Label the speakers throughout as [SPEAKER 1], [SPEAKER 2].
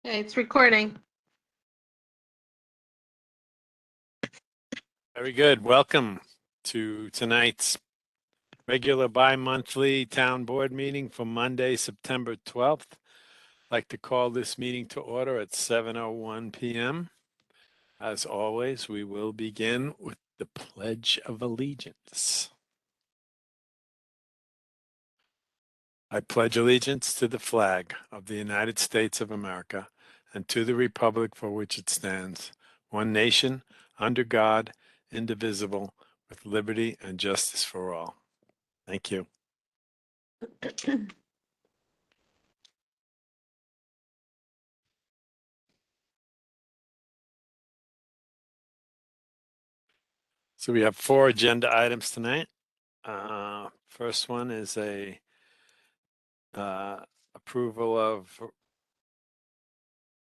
[SPEAKER 1] Okay, it's recording.
[SPEAKER 2] Very good. Welcome to tonight's regular bi-monthly town board meeting for Monday, September 12th. I'd like to call this meeting to order at 7:01 p.m. As always, we will begin with the Pledge of Allegiance. I pledge allegiance to the flag of the United States of America and to the republic for which it stands, one nation, under God, indivisible, with liberty and justice for all. Thank you. So we have 4 agenda items tonight. First one is a approval of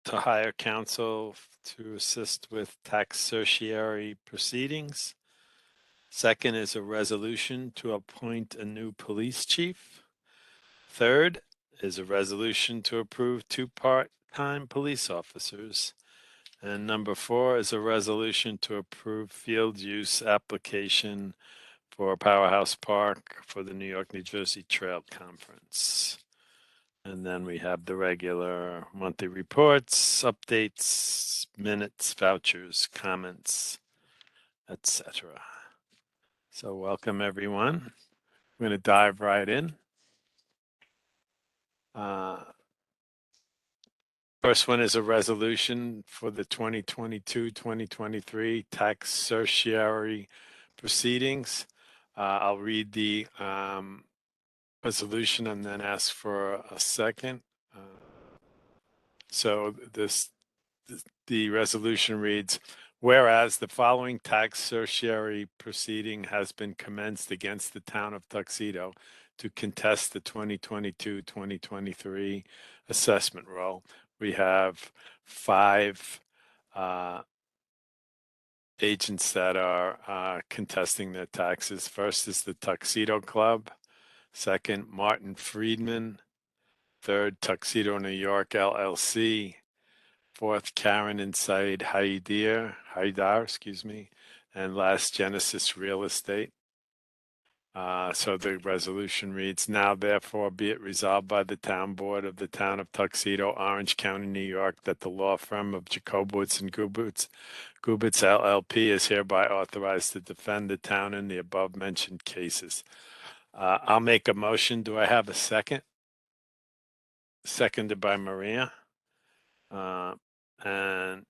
[SPEAKER 2] to hire counsel to assist with tax certiorari proceedings. Second is a resolution to appoint a new police chief. Third is a resolution to approve 2 part-time police officers. And number 4 is a resolution to approve field use application for Powerhouse Park for the New York, New Jersey Trail Conference. And then we have the regular monthly reports, updates, minutes, vouchers, comments, etc. So welcome everyone. We're going to dive right in. First one is a resolution for the 2022-2023 tax certiorari proceedings. I'll read the resolution and then ask for a second. So the resolution reads, whereas the following tax certiorari proceeding has been commenced against the town of Tuxedo to contest the 2022-2023 assessment roll. We have 5 agents that are contesting their taxes. First is the Tuxedo Club. Second, Martin Friedman. Third, Tuxedo New York LLC. Fourth, Karen and Said Haidar, and last, Genesis Real Estate. So the resolution reads, now therefore be it resolved by the town board of the town of Tuxedo, Orange County, New York, that the law firm of Jacobowitz and Gubitz LLP is hereby authorized to defend the town in the above mentioned cases. I'll make a motion. Do I have a second? Seconded by Maria. And I'd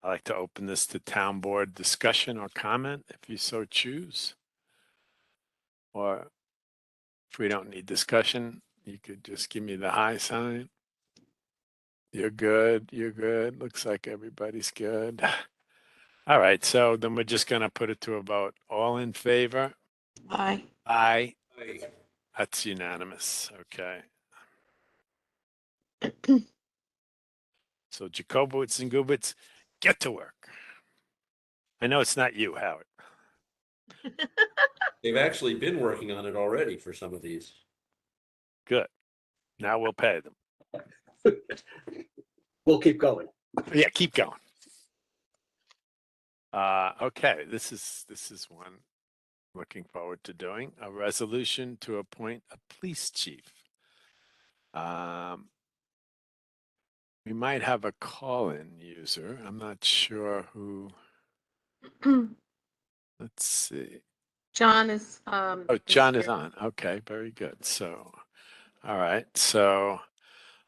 [SPEAKER 2] like to open this to town board discussion or comment if you so choose. Or if we don't need discussion, you could just give me the high sign. You're good. You're good. Looks like everybody's good. All right. So then we're just going to put it to a vote. All in favor?
[SPEAKER 1] Aye.
[SPEAKER 2] Aye. That's unanimous. Okay. So Jacobowitz and Gubitz, get to work. I know it's not you, Howard.
[SPEAKER 3] They've actually been working on it already for some of these.
[SPEAKER 2] Good. Now we'll pay them.
[SPEAKER 3] We'll keep going.
[SPEAKER 2] Yeah, keep going. Okay, this is one looking forward to doing. A resolution to appoint a police chief. We might have a call-in user. I'm not sure who. Let's see.
[SPEAKER 1] John is.
[SPEAKER 2] Oh, John is on. Okay, very good. So, all right. So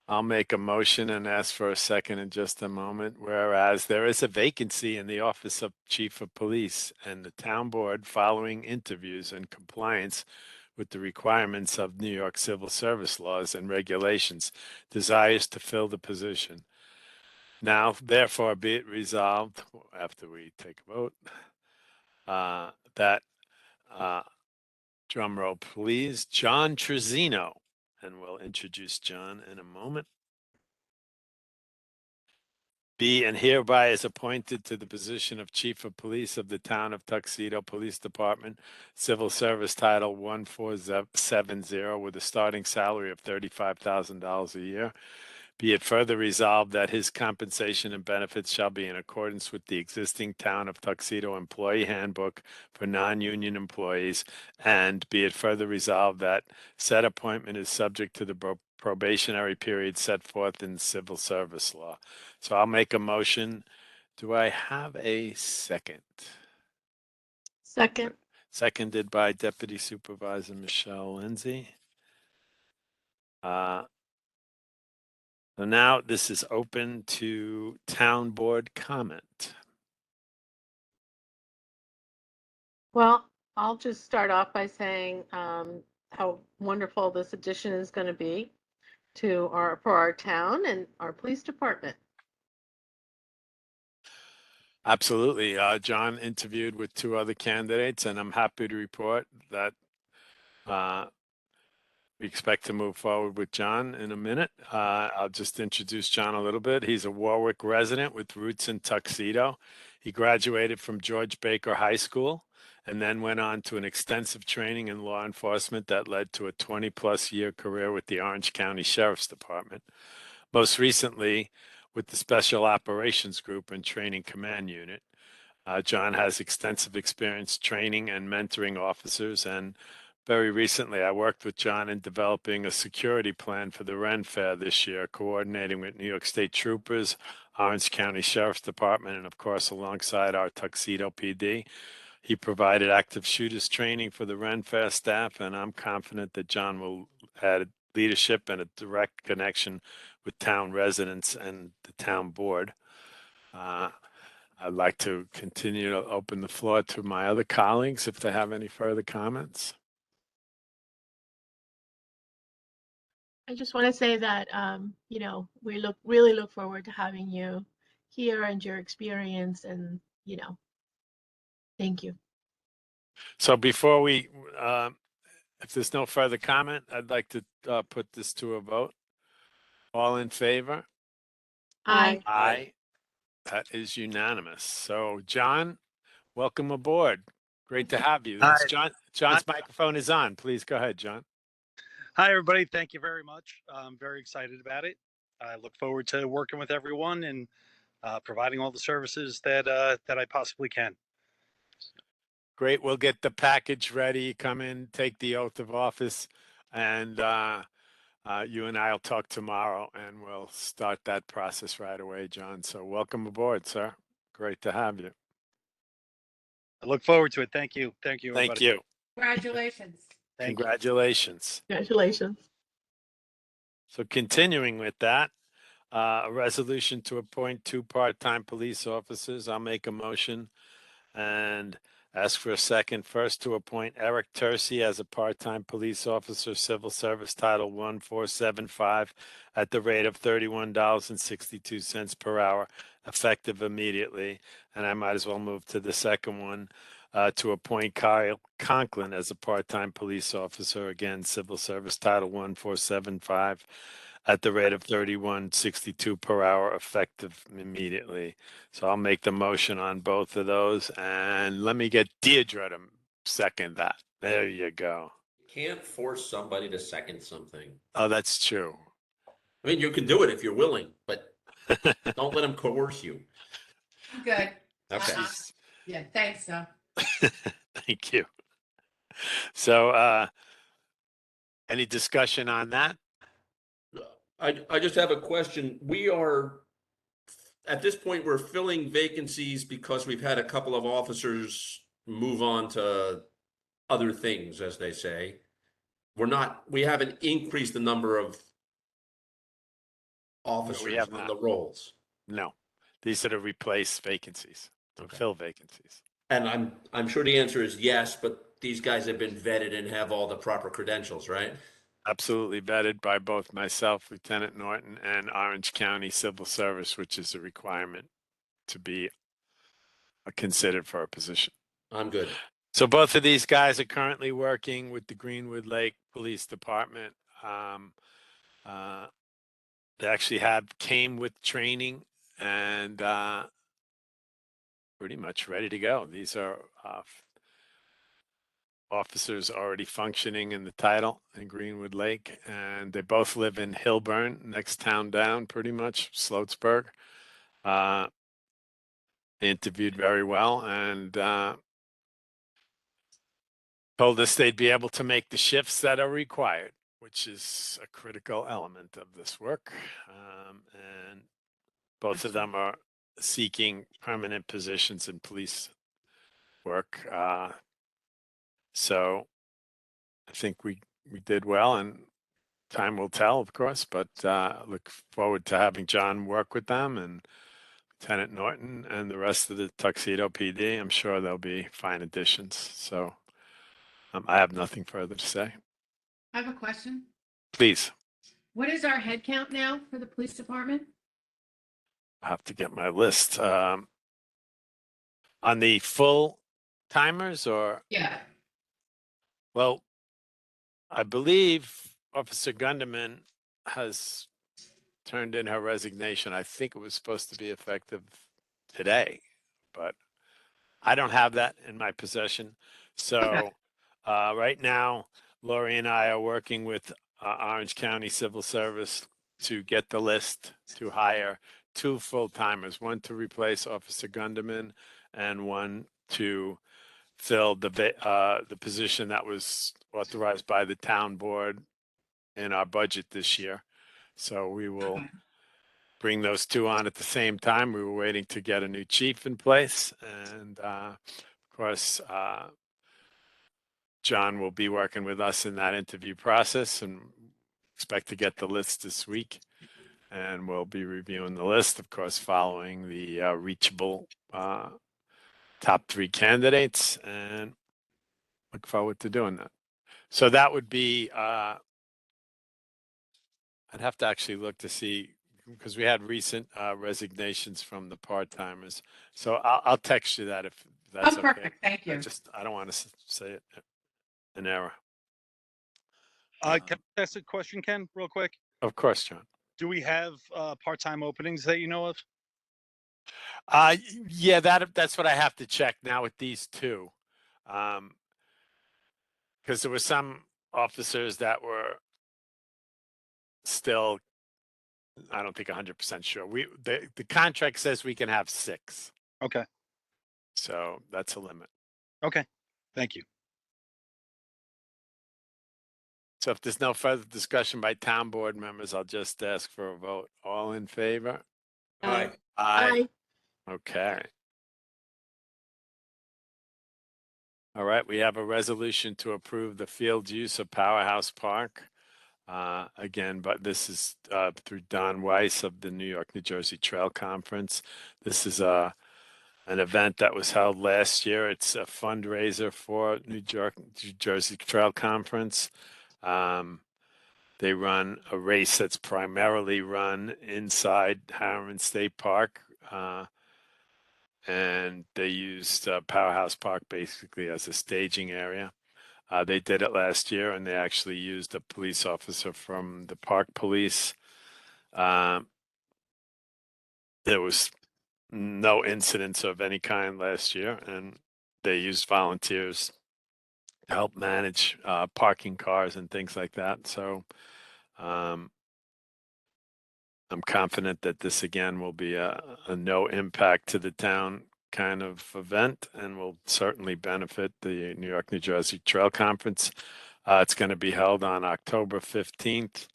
[SPEAKER 2] I'll make a motion and ask for a second in just a moment. Whereas there is a vacancy in the office of Chief of Police, and the town board, following interviews and compliance with the requirements of New York civil service laws and regulations, desires to fill the position. Now, therefore, be it resolved, after we take a vote, that, drum roll please, John Trezino, and we'll introduce John in a moment, be and hereby is appointed to the position of Chief of Police of the town of Tuxedo Police Department, Civil Service Title 1470, with a starting salary of $35,000 a year. Be it further resolved that his compensation and benefits shall be in accordance with the existing Town of Tuxedo Employee Handbook for non-union employees, and be it further resolved that said appointment is subject to the probationary period set forth in civil service law. So I'll make a motion. Do I have a second?
[SPEAKER 1] Second.
[SPEAKER 2] Seconded by Deputy Supervisor Michelle Lindsay. So now this is open to town board comment.
[SPEAKER 1] Well, I'll just start off by saying how wonderful this addition is going to be for our town and our police department.
[SPEAKER 2] Absolutely. John interviewed with 2 other candidates, and I'm happy to report that we expect to move forward with John in a minute. I'll just introduce John a little bit. He's a Warwick resident with roots in Tuxedo. He graduated from George Baker High School and then went on to an extensive training in law enforcement that led to a 20-plus year career with the Orange County Sheriff's Department. Most recently with the Special Operations Group and Training Command Unit. John has extensive experience training and mentoring officers, and very recently, I worked with John in developing a security plan for the Ren Fair this year, coordinating with New York State Troopers, Orange County Sheriff's Department, and of course, alongside our Tuxedo PD. He provided active shooters training for the Ren Fair staff, and I'm confident that John will add leadership and a direct connection with town residents and the town board. I'd like to continue to open the floor to my other colleagues if they have any further comments.
[SPEAKER 4] I just want to say that, we really look forward to having you here and your experience and, thank you.
[SPEAKER 2] So before we, if there's no further comment, I'd like to put this to a vote. All in favor?
[SPEAKER 4] Aye.
[SPEAKER 2] Aye. That is unanimous. So John, welcome aboard. Great to have you.
[SPEAKER 5] Hi.
[SPEAKER 2] John's microphone is on. Please go ahead, John.
[SPEAKER 5] Hi, everybody. Thank you very much. I'm very excited about it. I look forward to working with everyone and providing all the services that I possibly can.
[SPEAKER 2] Great. We'll get the package ready. Come in, take the oath of office, and you and I will talk tomorrow, and we'll start that process right away, John. So welcome aboard, sir. Great to have you.
[SPEAKER 5] I look forward to it. Thank you. Thank you, everybody.
[SPEAKER 2] Thank you.
[SPEAKER 1] Congratulations.
[SPEAKER 5] Thank you.
[SPEAKER 2] Congratulations.
[SPEAKER 4] Congratulations.
[SPEAKER 2] So continuing with that, a resolution to appoint 2 part-time police officers. I'll make a motion and ask for a second. First, to appoint Eric Tercy as a part-time police officer, Civil Service Title 1475 at the rate of $31.62 per hour, effective immediately. And I might as well move to the second one, to appoint Kyle Conklin as a part-time police officer, again, Civil Service Title 1475 at the rate of $31.62 per hour, effective immediately. So I'll make the motion on both of those, and let me get Deirdre to second that. There you go.
[SPEAKER 3] Can't force somebody to second something.
[SPEAKER 2] Oh, that's true.
[SPEAKER 3] I mean, you can do it if you're willing, but don't let them coerce you.
[SPEAKER 6] Good.
[SPEAKER 3] Okay.
[SPEAKER 6] Yeah, thanks, though.
[SPEAKER 2] Thank you. So, any discussion on that?
[SPEAKER 3] I just have a question. We are, at this point, we're filling vacancies because we've had a couple of officers move on to other things, as they say. We haven't increased the number of officers
[SPEAKER 2] have
[SPEAKER 3] on
[SPEAKER 2] not.
[SPEAKER 3] the rolls.
[SPEAKER 2] No, these are to replace vacancies, to
[SPEAKER 3] Okay.
[SPEAKER 2] fill vacancies.
[SPEAKER 3] And I'm sure the answer is yes, but these guys have been vetted and have all the proper credentials, right?
[SPEAKER 2] Absolutely vetted by both myself, Lieutenant Norton, and Orange County Civil Service, which is a requirement to be considered for a position.
[SPEAKER 3] I'm good.
[SPEAKER 2] So both of these guys are currently working with the Greenwood Lake Police Department. They actually came with training and pretty much ready to go. These are officers already functioning in the title in Greenwood Lake, and they both live in Hilburn, next town down, pretty much, Sloatsburg. They interviewed very well and told us they'd be able to make the shifts that are required, which is a critical element of this work. And both of them are seeking permanent positions in police work. So I think we did well, and time will tell, of course, but look forward to having John work with them and Lieutenant Norton and the rest of the Tuxedo PD. I'm sure they'll be fine additions. So I have nothing further to say.
[SPEAKER 6] I have a question.
[SPEAKER 2] Please,
[SPEAKER 6] What is our head count now for the police department?
[SPEAKER 2] I have to get my list. On the full timers, or,
[SPEAKER 6] Yeah.
[SPEAKER 2] well, I believe Officer Gunderman has turned in her resignation. I think it was supposed to be effective today, but I don't have that in my possession. So right now, Lori and I are working with Orange County Civil Service to get the list to hire 2 full-timers, one to replace Officer Gunderman and one to fill the position that was authorized by the town board in our budget this year. So we will
[SPEAKER 6] Okay.
[SPEAKER 2] bring those 2 on at the same time. We were waiting to get a new chief in place, and of course, John will be working with us in that interview process, and expect to get the list this week. And we'll be reviewing the list, of course, following the reachable top 3 candidates, and look forward to doing that. So that would be, I'd have to actually look to see, because we had recent resignations from the part-timers. So I'll text you that if that's
[SPEAKER 6] Oh,
[SPEAKER 2] okay.
[SPEAKER 6] perfect. Thank you.
[SPEAKER 2] I don't want to say it in error.
[SPEAKER 5] Can I ask a question, Ken, real quick?
[SPEAKER 2] Of course, John.
[SPEAKER 5] Do we have part-time openings that you know of?
[SPEAKER 2] Yeah, that's what I have to check now with these 2. Because there were some officers that were still, I don't think 100% sure. The contract says we can have 6.
[SPEAKER 5] Okay.
[SPEAKER 2] So that's a limit.
[SPEAKER 5] Okay. Thank you.
[SPEAKER 2] So if there's no further discussion by town board members, I'll just ask for a vote. All in favor?
[SPEAKER 3] Aye.
[SPEAKER 2] Aye. Okay. All right, we have a resolution to approve the field use of Powerhouse Park. Again, but this is through Don Weiss of the New York, New Jersey Trail Conference. This is an event that was held last year. It's a fundraiser for New Jersey Trail Conference. They run a race that's primarily run inside Harriman State Park. And they used Powerhouse Park basically as a staging area. They did it last year, and they actually used a police officer from the park police. There was no incidents of any kind last year, and they used volunteers to help manage parking cars and things like that. So I'm confident that this again will be a no impact to the town kind of event, and will certainly benefit the New York, New Jersey Trail Conference. It's going to be held on October 15th.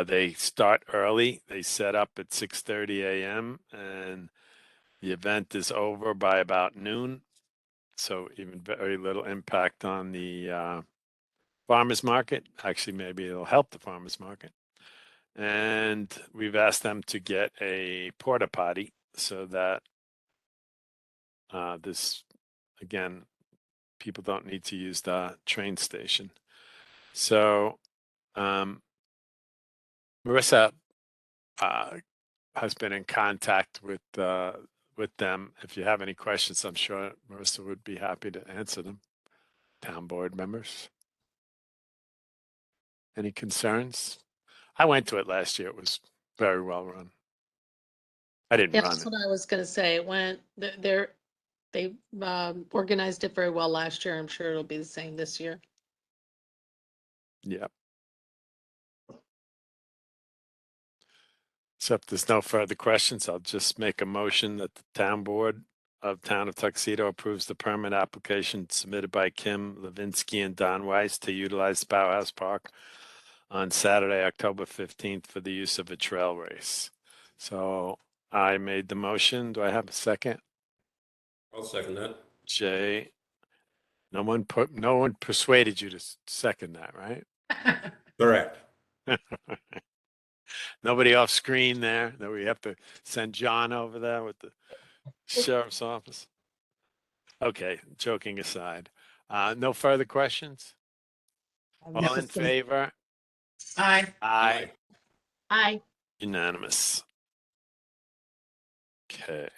[SPEAKER 2] They start early. They set up at 6:30 a.m. and the event is over by about noon. So even very little impact on the farmers market. Actually, maybe it'll help the farmers market. And we've asked them to get a porta potty so that this, again, people don't need to use the train station. So Marissa has been in contact with them. If you have any questions, I'm sure Marissa would be happy to answer them. Town board members. Any concerns? I went to it last year. It was very well run. I didn't
[SPEAKER 1] Yeah,
[SPEAKER 2] run
[SPEAKER 1] that's
[SPEAKER 2] it.
[SPEAKER 1] what I was gonna say. When they're They organized it very well last year. I'm sure it'll be the same this year.
[SPEAKER 2] Yep. So if there's no further questions, I'll just make a motion that the town board of Town of Tuxedo approves the permit application submitted by Kim Levinsky and Don Weiss to utilize Powerhouse Park on Saturday, October 15th for the use of a trail race. So I made the motion. Do I have a second?
[SPEAKER 3] I'll second that.
[SPEAKER 2] Jay, no one persuaded you to second that, right?
[SPEAKER 3] Correct.
[SPEAKER 2] Nobody off screen there that we have to send John over there with the sheriff's office. Okay, joking aside. No further questions? All in favor?
[SPEAKER 6] Aye.
[SPEAKER 2] Aye.
[SPEAKER 4] Aye.
[SPEAKER 2] Unanimous. Okay.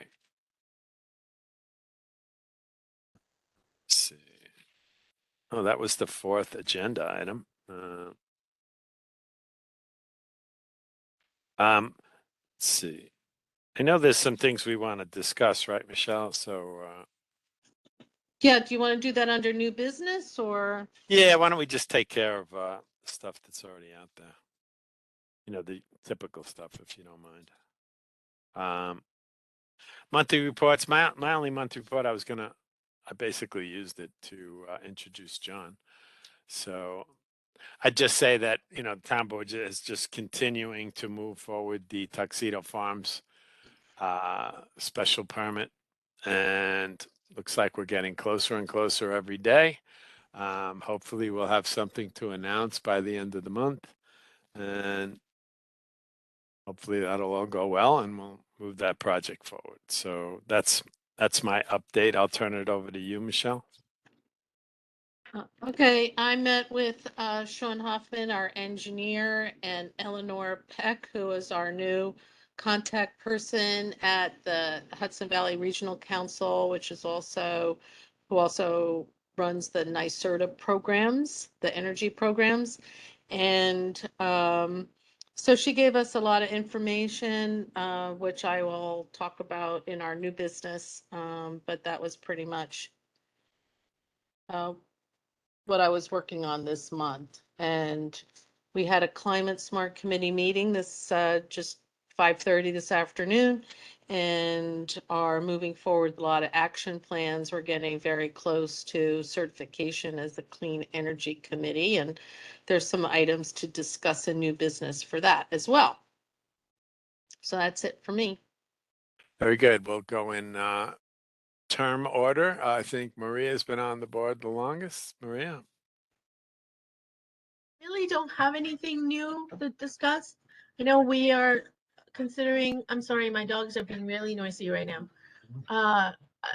[SPEAKER 2] Let's see. Oh, that was the fourth agenda item. Let's see. I know there's some things we want to discuss, right, Michelle? So,
[SPEAKER 1] Yeah, do you want to do that under new business or?
[SPEAKER 2] yeah, why don't we just take care of stuff that's already out there? You know, the typical stuff, if you don't mind. Monthly reports. My only monthly report, I basically used it to introduce John. So I'd just say that, you know, the town board is just continuing to move forward the Tuxedo Farms special permit, and looks like we're getting closer and closer every day. Hopefully we'll have something to announce by the end of the month, and hopefully that'll all go well and we'll move that project forward. So that's my update. I'll turn it over to you, Michelle.
[SPEAKER 1] Okay, I met with Sean Hoffman, our engineer, and Eleanor Peck, who is our new contact person at the Hudson Valley Regional Council, which is who also runs the NYSERDA programs, the energy programs. And so she gave us a lot of information, which I will talk about in our new business. But that was pretty much what I was working on this month. And we had a Climate Smart Committee meeting this just 5:30 this afternoon, and are moving forward with a lot of action plans. We're getting very close to certification as the Clean Energy Committee, and there's some items to discuss in new business for that as well. So that's it for me.
[SPEAKER 2] Very good. We'll go in term order. I think Maria's been on the board the longest. Maria.
[SPEAKER 4] Really don't have anything new to discuss. I know we are considering, I'm sorry, my dogs are being really noisy right now.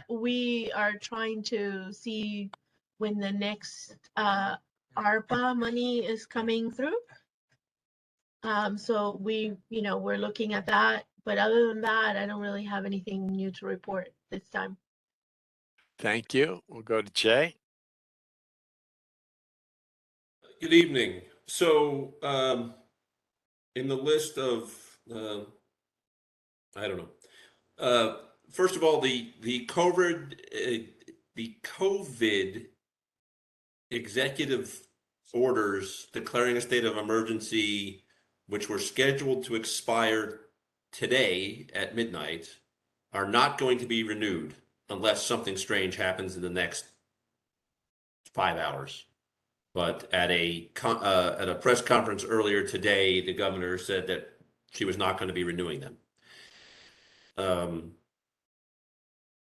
[SPEAKER 4] We are trying to see when the next ARPA money is coming through. So we're looking at that, but other than that, I don't really have anything new to report this time.
[SPEAKER 2] Thank you. We'll go to Jay.
[SPEAKER 3] Good evening. So, in the list of, I don't know. First of all, the COVID executive orders declaring a state of emergency, which were scheduled to expire today at midnight, are not going to be renewed unless something strange happens in the next 5 hours. But at a press conference earlier today, the governor said that she was not going to be renewing them.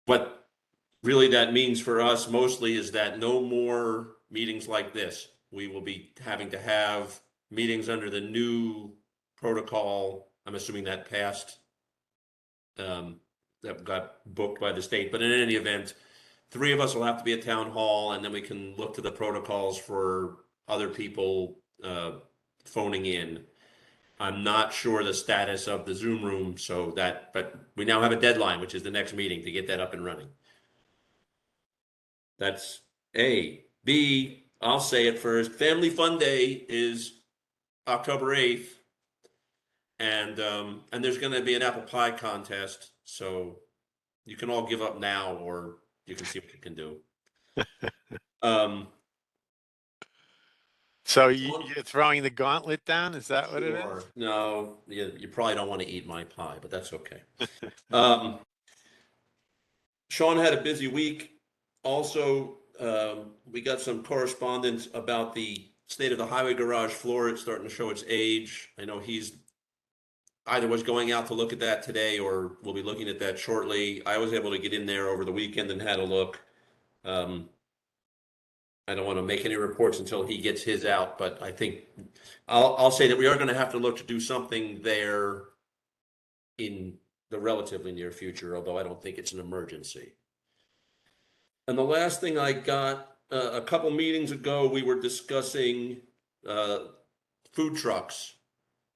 [SPEAKER 3] What really that means for us mostly is that no more meetings like this. We will be having to have meetings under the new protocol. I'm assuming that passed, that got booked by the state. But in any event, 3 of us will have to be at town hall, and then we can look to the protocols for other people phoning in. I'm not sure the status of the Zoom room, but we now have a deadline, which is the next meeting, to get that up and running. That's A. B, I'll say it first. Family Fun Day is October 8th, and there's going to be an apple pie contest, so you can all give up now, or you can see what you can do. Um,
[SPEAKER 2] So you're throwing the gauntlet down? Is that what it
[SPEAKER 3] sure.
[SPEAKER 2] is?
[SPEAKER 3] No, you probably don't want to eat my pie, but that's okay. Sean had a busy week. Also, we got some correspondence about the state of the highway garage floor. It's starting to show its age. I know he's either was going out to look at that today or we'll be looking at that shortly. I was able to get in there over the weekend and had a look. I don't want to make any reports until he gets his out, but I think I'll say that we are going to have to look to do something there in the relatively near future, although I don't think it's an emergency. And the last thing I got, a couple meetings ago, we were discussing food trucks.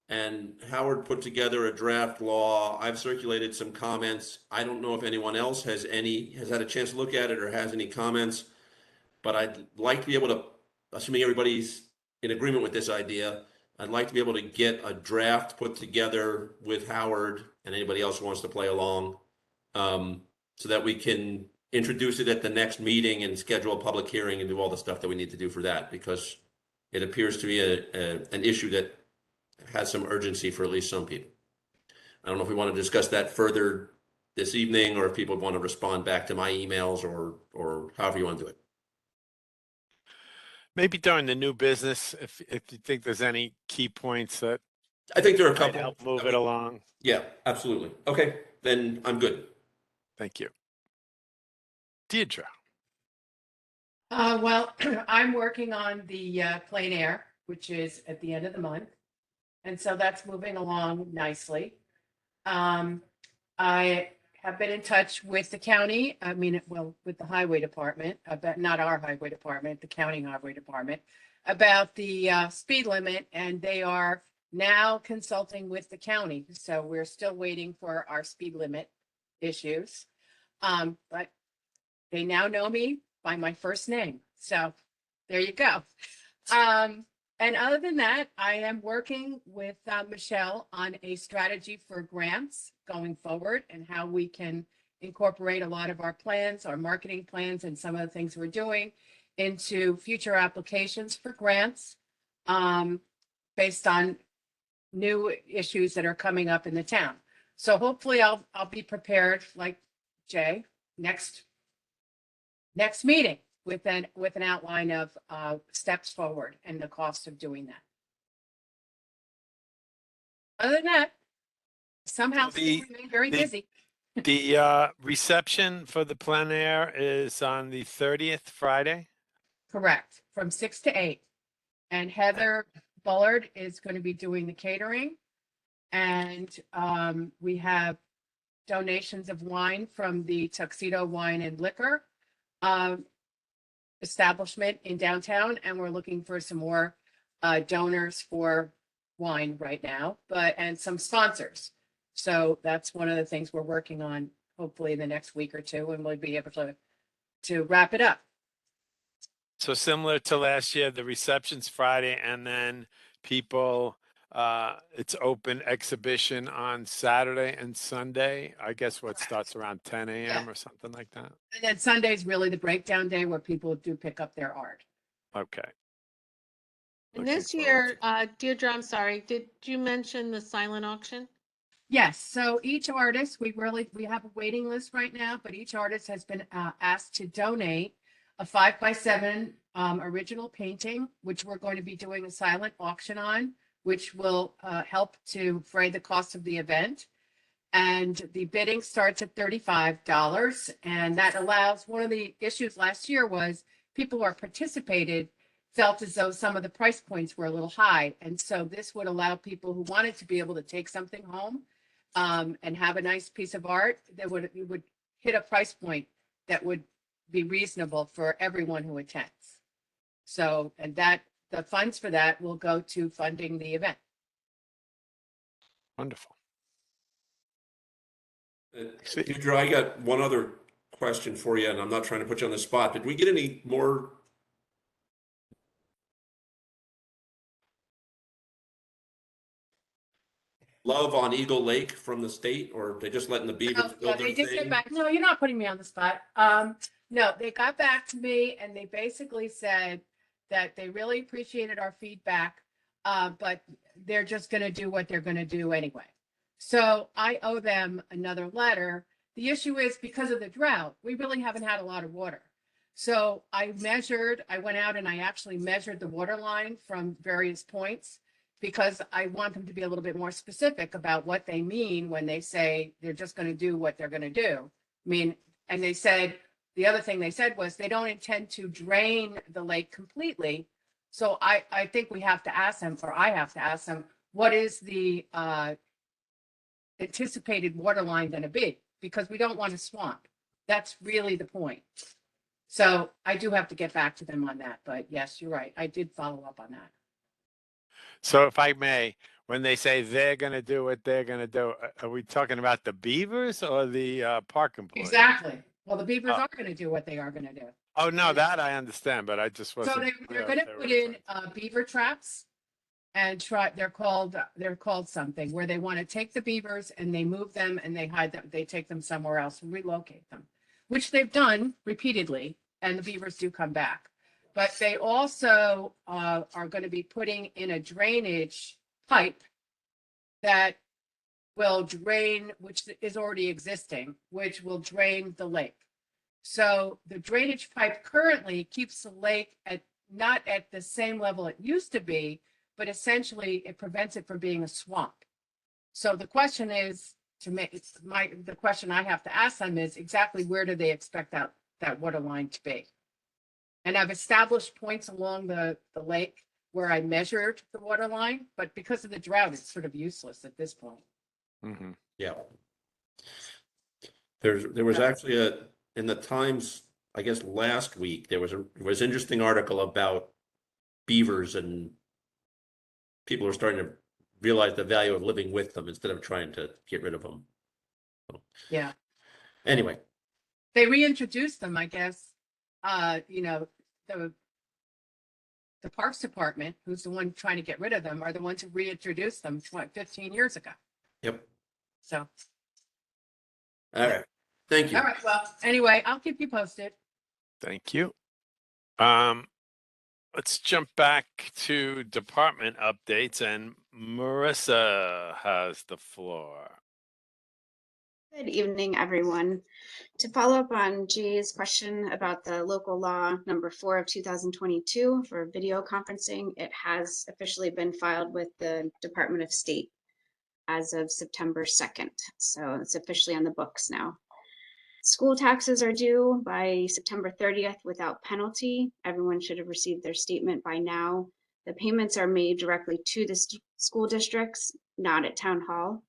[SPEAKER 3] And Howard put together a draft law. I've circulated some comments. I don't know if anyone else has had a chance to look at it or has any comments, but I'd like to be able to, assuming everybody's in agreement with this idea, I'd like to be able to get a draft put together with Howard and anybody else who wants to play along, so that we can introduce it at the next meeting and schedule a public hearing and do all the stuff that we need to do for that, because it appears to be an issue that has some urgency for at least some people. I don't know if we want to discuss that further this evening or if people want to respond back to my emails or however you want to do it.
[SPEAKER 2] Maybe during the new business, if you think there's any key points that
[SPEAKER 3] I think there are a
[SPEAKER 2] might
[SPEAKER 3] couple.
[SPEAKER 2] help move it along.
[SPEAKER 3] Yeah, absolutely. Okay, then I'm good.
[SPEAKER 2] Thank you. Deirdre.
[SPEAKER 6] Well, I'm working on the plein air, which is at the end of the month. And so that's moving along nicely. I have been in touch with the county, with the highway department, about, not our highway department, the county highway department, about the speed limit, and they are now consulting with the county. So we're still waiting for our speed limit issues. But they now know me by my first name. So there you go. And other than that, I am working with Michelle on a strategy for grants going forward and how we can incorporate a lot of our plans, our marketing plans, and some of the things we're doing into future applications for grants based on new issues that are coming up in the town. So hopefully I'll be prepared, like Jay, next meeting with an outline of steps forward and the cost of doing that. Other than that, somehow still remain very busy.
[SPEAKER 2] The reception for the plein air is on the 30th, Friday.
[SPEAKER 6] Correct, from 6 to 8. And Heather Bullard is going to be doing the catering. And we have donations of wine from the Tuxedo Wine and Liquor establishment in downtown, and we're looking for some more donors for wine right now, and some sponsors. So that's one of the things we're working on, hopefully in the next week or two, and we'll be able to wrap it up.
[SPEAKER 2] So similar to last year, the reception's Friday, and then people, it's open exhibition on Saturday and Sunday. I guess what starts around 10 a.m. or something like that.
[SPEAKER 6] And then Sunday's really the breakdown day where people do pick up their art.
[SPEAKER 2] Okay.
[SPEAKER 1] And
[SPEAKER 2] Looking
[SPEAKER 1] this
[SPEAKER 2] forward
[SPEAKER 1] year, Deirdre, I'm sorry, did you mention the silent auction?
[SPEAKER 6] Yes, so each artist, we have a waiting list right now, but each artist has been asked to donate a 5x7 original painting, which we're going to be doing a silent auction on, which will help to fray the cost of the event. And the bidding starts at $35. And that allows, one of the issues last year was people who are participated felt as though some of the price points were a little high. And so this would allow people who wanted to be able to take something home and have a nice piece of art that would hit a price point that would be reasonable for everyone who attends. So, and that the funds for that will go to funding the event.
[SPEAKER 2] Wonderful.
[SPEAKER 3] Deirdre, I got one other question for you, and I'm not trying to put you on the spot. Did we get any more love on Eagle Lake from the state, or are they just letting the beavers build their
[SPEAKER 6] They did get
[SPEAKER 3] thing?
[SPEAKER 6] back. No, you're not putting me on the spot. No, they got back to me and they basically said that they really appreciated our feedback, but they're just gonna do what they're gonna do anyway. So I owe them another letter. The issue is because of the drought, we really haven't had a lot of water. So I went out and I actually measured the water line from various points because I want them to be a little bit more specific about what they mean when they say they're just gonna do what they're gonna do. I mean, and they said, the other thing they said was they don't intend to drain the lake completely. So I think we have to ask them, or I have to ask them, what is the anticipated water line going to be? Because we don't want a swamp. That's really the point. So I do have to get back to them on that. But yes, you're right. I did follow up on that.
[SPEAKER 2] So if I may, when they say they're going to do what they're going to do, are we talking about the beavers or the park employees?
[SPEAKER 6] Exactly. Well, the beavers
[SPEAKER 2] Oh.
[SPEAKER 6] are going to do what they are going to do.
[SPEAKER 2] Oh, no, that I understand, but I just wasn't.
[SPEAKER 6] So they're
[SPEAKER 2] clear
[SPEAKER 6] going
[SPEAKER 2] if
[SPEAKER 6] to
[SPEAKER 2] they
[SPEAKER 6] put
[SPEAKER 2] were
[SPEAKER 6] in
[SPEAKER 2] referring-
[SPEAKER 6] beaver traps and try, they're called something where they want to take the beavers and they move them and they hide them. They take them somewhere else and relocate them, which they've done repeatedly. And the beavers do come back, but they also are going to be putting in a drainage pipe that will drain, which is already existing, which will drain the lake. So the drainage pipe currently keeps the lake at not at the same level it used to be, but essentially it prevents it from being a swamp. So the question is the question I have to ask them is exactly where do they expect that water line to be? And I've established points along the lake where I measured the water line, but because of the drought, it's sort of useless at this point.
[SPEAKER 2] Mhm.
[SPEAKER 3] Yeah. There was actually in the Times, I guess last week, there was an interesting article about beavers and people are starting to realize the value of living with them instead of trying to get rid of them.
[SPEAKER 6] Yeah.
[SPEAKER 3] Anyway,
[SPEAKER 6] They reintroduced them, I guess. The Parks Department, who's the one trying to get rid of them, are the ones who reintroduced them 15 years ago.
[SPEAKER 3] yep.
[SPEAKER 6] So,
[SPEAKER 3] All right. Thank you.
[SPEAKER 6] all right. Well, anyway, I'll keep you posted.
[SPEAKER 2] Thank you. Let's jump back to department updates, and Marissa has the floor.
[SPEAKER 7] Good evening, everyone. To follow up on Jay's question about the local law number 4 of 2022 for video conferencing, it has officially been filed with the Department of State as of September 2nd. So it's officially on the books now. School taxes are due by September 30th without penalty. Everyone should have received their statement by now. The payments are made directly to the school districts, not at town hall.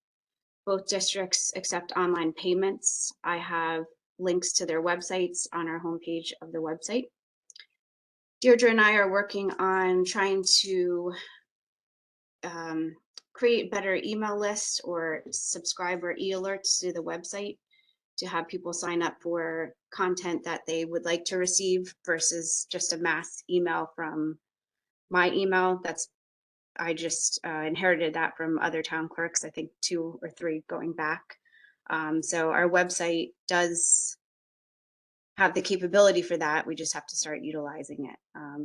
[SPEAKER 7] Both districts accept online payments. I have links to their websites on our homepage of the website. Deirdre and I are working on trying to create better email lists or subscriber e-alerts through the website to have people sign up for content that they would like to receive versus just a mass email from my email. I just inherited that from other town clerks, I think 2 or 3 going back. So our website does have the capability for that. We just have to start utilizing it.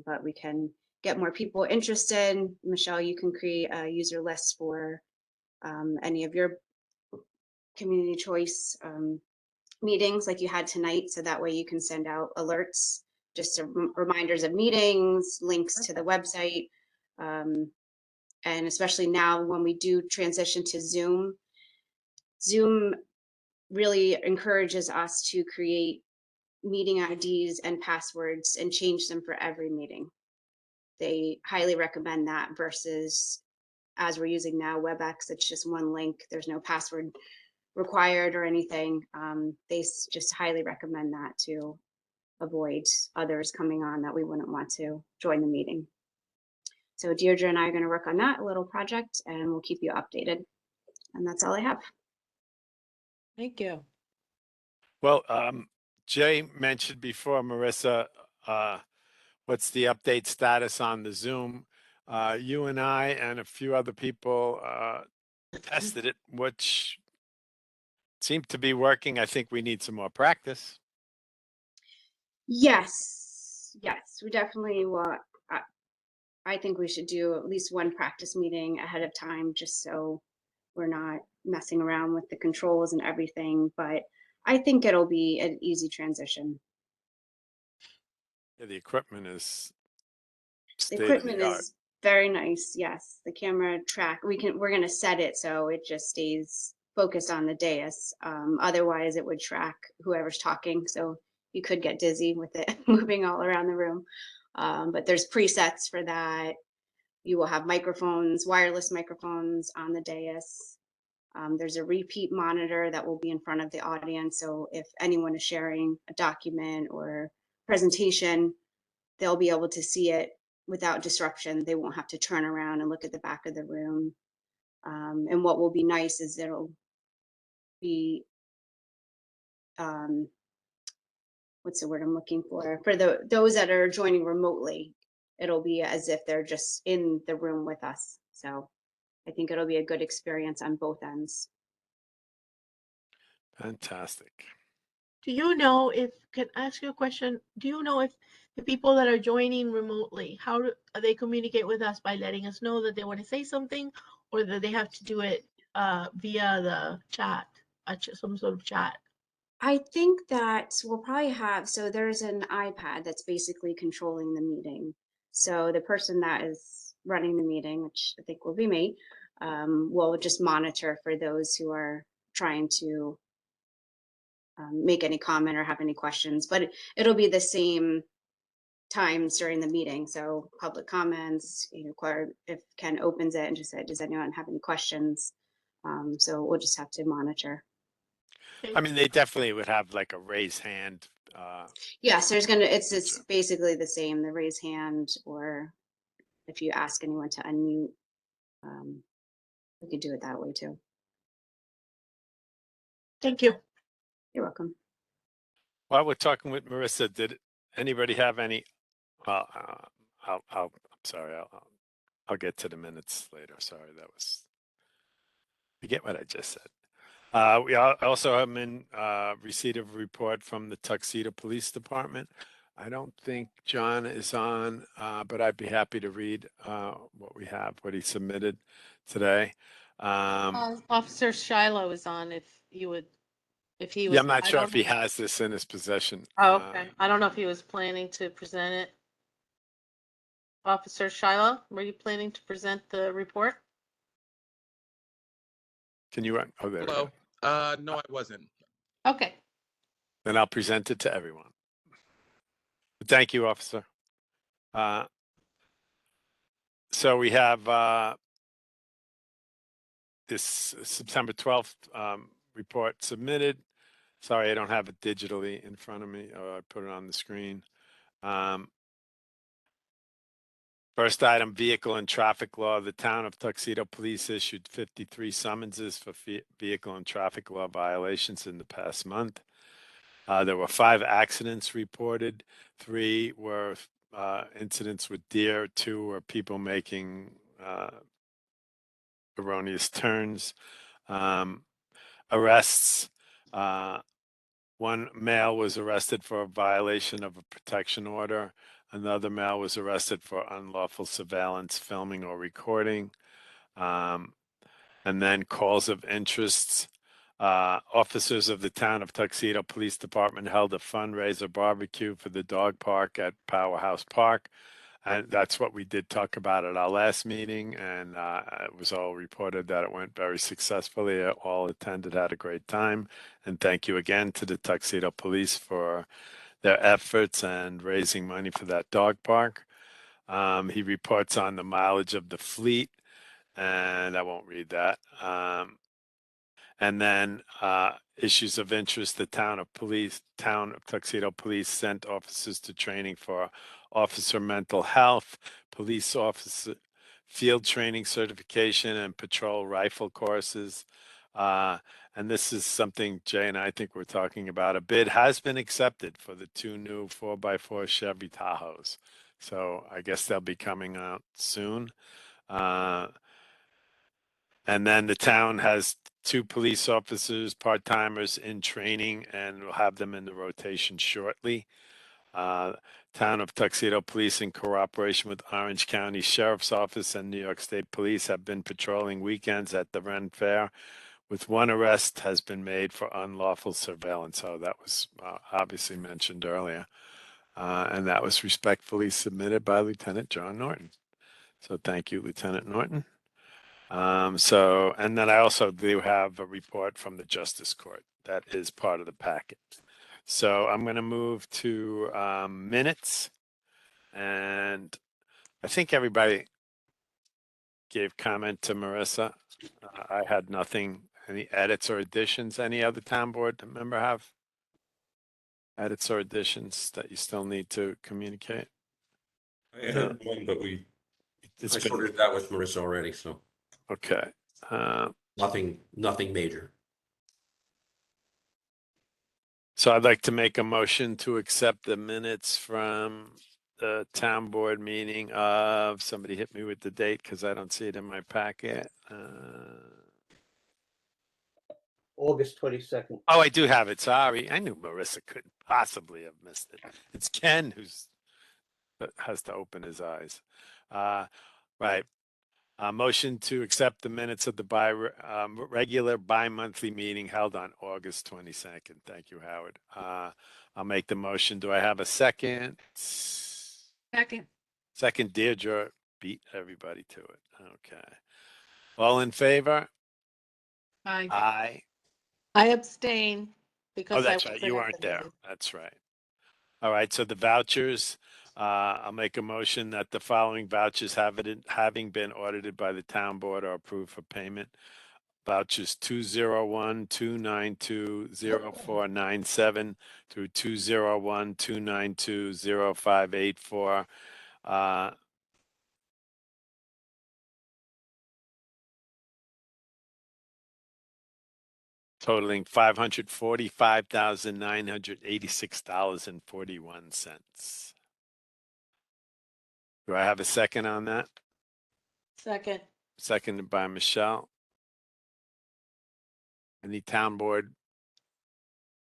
[SPEAKER 7] But we can get more people interested. Michelle, you can create a user list for any of your community choice meetings like you had tonight. So that way you can send out alerts, just reminders of meetings, links to the website. And especially now when we do transition to Zoom, Zoom really encourages us to create meeting IDs and passwords and change them for every meeting. They highly recommend that versus as we're using now WebEx, it's just one link. There's no password required or anything. They just highly recommend that to avoid others coming on that we wouldn't want to join the meeting. So Deirdre and I are going to work on that little project and we'll keep you updated. And that's all I have.
[SPEAKER 1] Thank you.
[SPEAKER 2] Well, Jay mentioned before, Marissa, what's the update status on the Zoom? You and I and a few other people tested it, which seemed to be working. I think we need some more practice.
[SPEAKER 7] Yes, we definitely will. I think we should do at least one practice meeting ahead of time, just so we're not messing around with the controls and everything. But I think it'll be an easy transition.
[SPEAKER 2] Yeah, the equipment is
[SPEAKER 7] The
[SPEAKER 2] state of
[SPEAKER 7] equipment
[SPEAKER 2] the art.
[SPEAKER 7] is very nice. Yes, the camera track. We're gonna set it so it just stays focused on the dais. Otherwise, it would track whoever's talking, so you could get dizzy with it moving all around the room. But there's presets for that. You will have microphones, wireless microphones on the dais. There's a repeat monitor that will be in front of the audience. So if anyone is sharing a document or presentation, they'll be able to see it without disruption. They won't have to turn around and look at the back of the room. And what will be nice is it'll be, what's the word I'm looking for? For those that are joining remotely, it'll be as if they're just in the room with us. So I think it'll be a good experience on both ends.
[SPEAKER 2] Fantastic.
[SPEAKER 4] Do you know if, can I ask you a question? Do you know if the people that are joining remotely, how do they communicate with us by letting us know that they want to say something, or that they have to do it via the chat, some sort of chat?
[SPEAKER 7] I think that we'll probably have, so there's an iPad that's basically controlling the meeting. So the person that is running the meeting, which I think will be me, will just monitor for those who are trying to make any comment or have any questions. But it'll be the same times during the meeting. So public comments, if Ken opens it and just said, does anyone have any questions? So we'll just have to monitor.
[SPEAKER 2] I mean, they definitely would have like a raise hand.
[SPEAKER 7] Yes, it's
[SPEAKER 2] Feature.
[SPEAKER 7] basically the same, the raise hand, or if you ask anyone to unmute, we could do it that way too.
[SPEAKER 4] Thank you.
[SPEAKER 7] You're welcome.
[SPEAKER 2] While we're talking with Marissa, did anybody have any? Well, I'm sorry. I'll get to the minutes later. Sorry, that was. Forget what I just said. We also have in receipt of a report from the Tuxedo Police Department. I don't think John is on, but I'd be happy to read what he submitted today.
[SPEAKER 1] Officer Shiloh is on if you would, if he was.
[SPEAKER 2] Yeah, I'm not
[SPEAKER 1] I
[SPEAKER 2] sure
[SPEAKER 1] don't
[SPEAKER 2] if he
[SPEAKER 1] know.
[SPEAKER 2] has this in his possession.
[SPEAKER 1] Oh, okay. I don't know if he was planning to present it. Officer Shiloh, were you planning to present the report?
[SPEAKER 2] Can you run? Oh, there we go.
[SPEAKER 8] Hello. No, I wasn't.
[SPEAKER 1] Okay.
[SPEAKER 2] Then I'll present it to everyone. Thank you, officer. So we have this September 12th report submitted. Sorry, I don't have it digitally in front of me. I put it on the screen. First item, vehicle and traffic law. The town of Tuxedo Police issued 53 summonses for vehicle and traffic law violations in the past month. There were 5 accidents reported. 3 were incidents with deer. 2 were people making erroneous turns. Arrests. 1 male was arrested for a violation of a protection order. Another male was arrested for unlawful surveillance, filming, or recording. And then calls of interests. Officers of the town of Tuxedo Police Department held a fundraiser barbecue for the dog park at Powerhouse Park. And that's what we did talk about at our last meeting. And it was all reported that it went very successfully. All attended, had a great time. And thank you again to the Tuxedo Police for their efforts and raising money for that dog park. He reports on the mileage of the fleet, and I won't read that. And then issues of interest, the town of Tuxedo Police sent officers to training for officer mental health, police officer field training certification, and patrol rifle courses. And this is something Jay and I think we're talking about. A bid has been accepted for the 2 new 4x4 Chevy Tahoes. So I guess they'll be coming out soon. And then the town has 2 police officers, part-timers in training, and we'll have them in the rotation shortly. Town of Tuxedo Police, in cooperation with Orange County Sheriff's Office and New York State Police, have been patrolling weekends at the Ren Fair, with one arrest has been made for unlawful surveillance. So that was obviously mentioned earlier. And that was respectfully submitted by Lieutenant John Norton. So thank you, Lieutenant Norton. And then I also do have a report from the Justice Court that is part of the packet. So I'm going to move to minutes. And I think everybody gave comment to Marissa. I had nothing, any edits or additions. Any other town board member have edits or additions that you still need to communicate?
[SPEAKER 3] I had one, but I
[SPEAKER 2] It's been,
[SPEAKER 3] sorted that with Marissa already, so
[SPEAKER 2] okay.
[SPEAKER 3] nothing major.
[SPEAKER 2] So I'd like to make a motion to accept the minutes from the town board meeting of, somebody hit me with the date because I don't see it in my packet.
[SPEAKER 8] August 22nd.
[SPEAKER 2] Oh, I do have it. Sorry. I knew Marissa couldn't possibly have missed it. It's Ken that has to open his eyes. Right. Motion to accept the minutes of the regular bi-monthly meeting held on August 22nd. Thank you, Howard. I'll make the motion. Do I have a second?
[SPEAKER 6] Second.
[SPEAKER 2] Second, Deirdre beat everybody to it. Okay. All in favor?
[SPEAKER 6] Aye.
[SPEAKER 2] Aye.
[SPEAKER 1] I abstain because.
[SPEAKER 2] Oh, that's
[SPEAKER 1] I
[SPEAKER 2] right.
[SPEAKER 1] wasn't
[SPEAKER 2] You
[SPEAKER 1] at
[SPEAKER 2] weren't
[SPEAKER 1] the
[SPEAKER 2] there.
[SPEAKER 1] meeting.
[SPEAKER 2] That's right. All right. So the vouchers, I'll make a motion that the following vouchers having been audited by the town board are approved for payment. Vouchers 201-292-0497 through 201-292-0584. Totaling $545,986.41. Do I have a second on that?
[SPEAKER 1] Second.
[SPEAKER 2] Seconded by Michelle. Any town board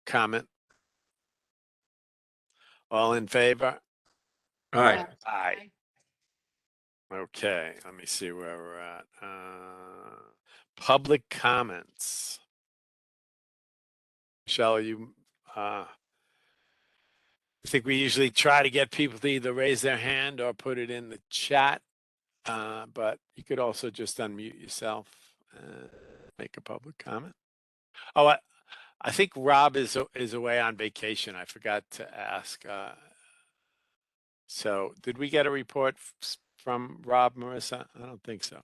[SPEAKER 2] comment? All in favor?
[SPEAKER 3] All right.
[SPEAKER 2] Aye. Okay, let me see where we're at. Public comments. Michelle, I think we usually try to get people to either raise their hand or put it in the chat. But you could also just unmute yourself and make a public comment. Oh, I think Rob is away on vacation. I forgot to ask. So did we get a report from Rob, Marissa? I don't think so.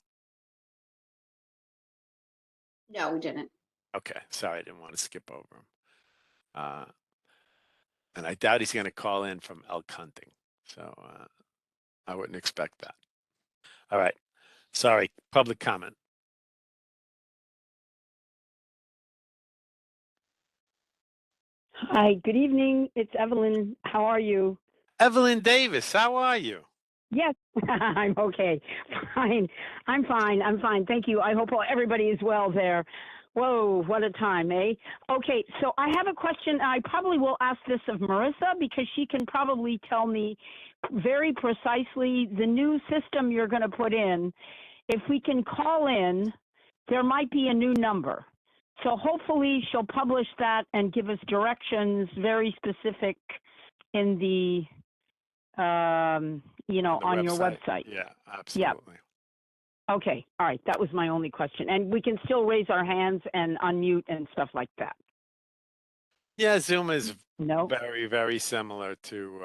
[SPEAKER 7] No, we didn't.
[SPEAKER 2] Okay, sorry, I didn't want to skip over him. And I doubt he's going to call in from elk hunting. So I wouldn't expect that. All right. Sorry, public comment.
[SPEAKER 9] Hi, good evening. It's Evelyn. How are you?
[SPEAKER 2] Evelyn Davis, how are you?
[SPEAKER 9] Yes, I'm okay. Fine. I'm fine. Thank you. I hope everybody is well there. Whoa, what a time, eh? Okay, so I have a question. I probably will ask this of Marissa because she can probably tell me very precisely the new system you're going to put in. If we can call in, there might be a new number. So hopefully she'll publish that and give us directions very specific in the, on your website.
[SPEAKER 2] Yeah, absolutely.
[SPEAKER 9] Okay. All right. That was my only question. And we can still raise our hands and unmute and stuff like that.
[SPEAKER 2] Yeah, Zoom is
[SPEAKER 9] No.
[SPEAKER 2] very, very similar to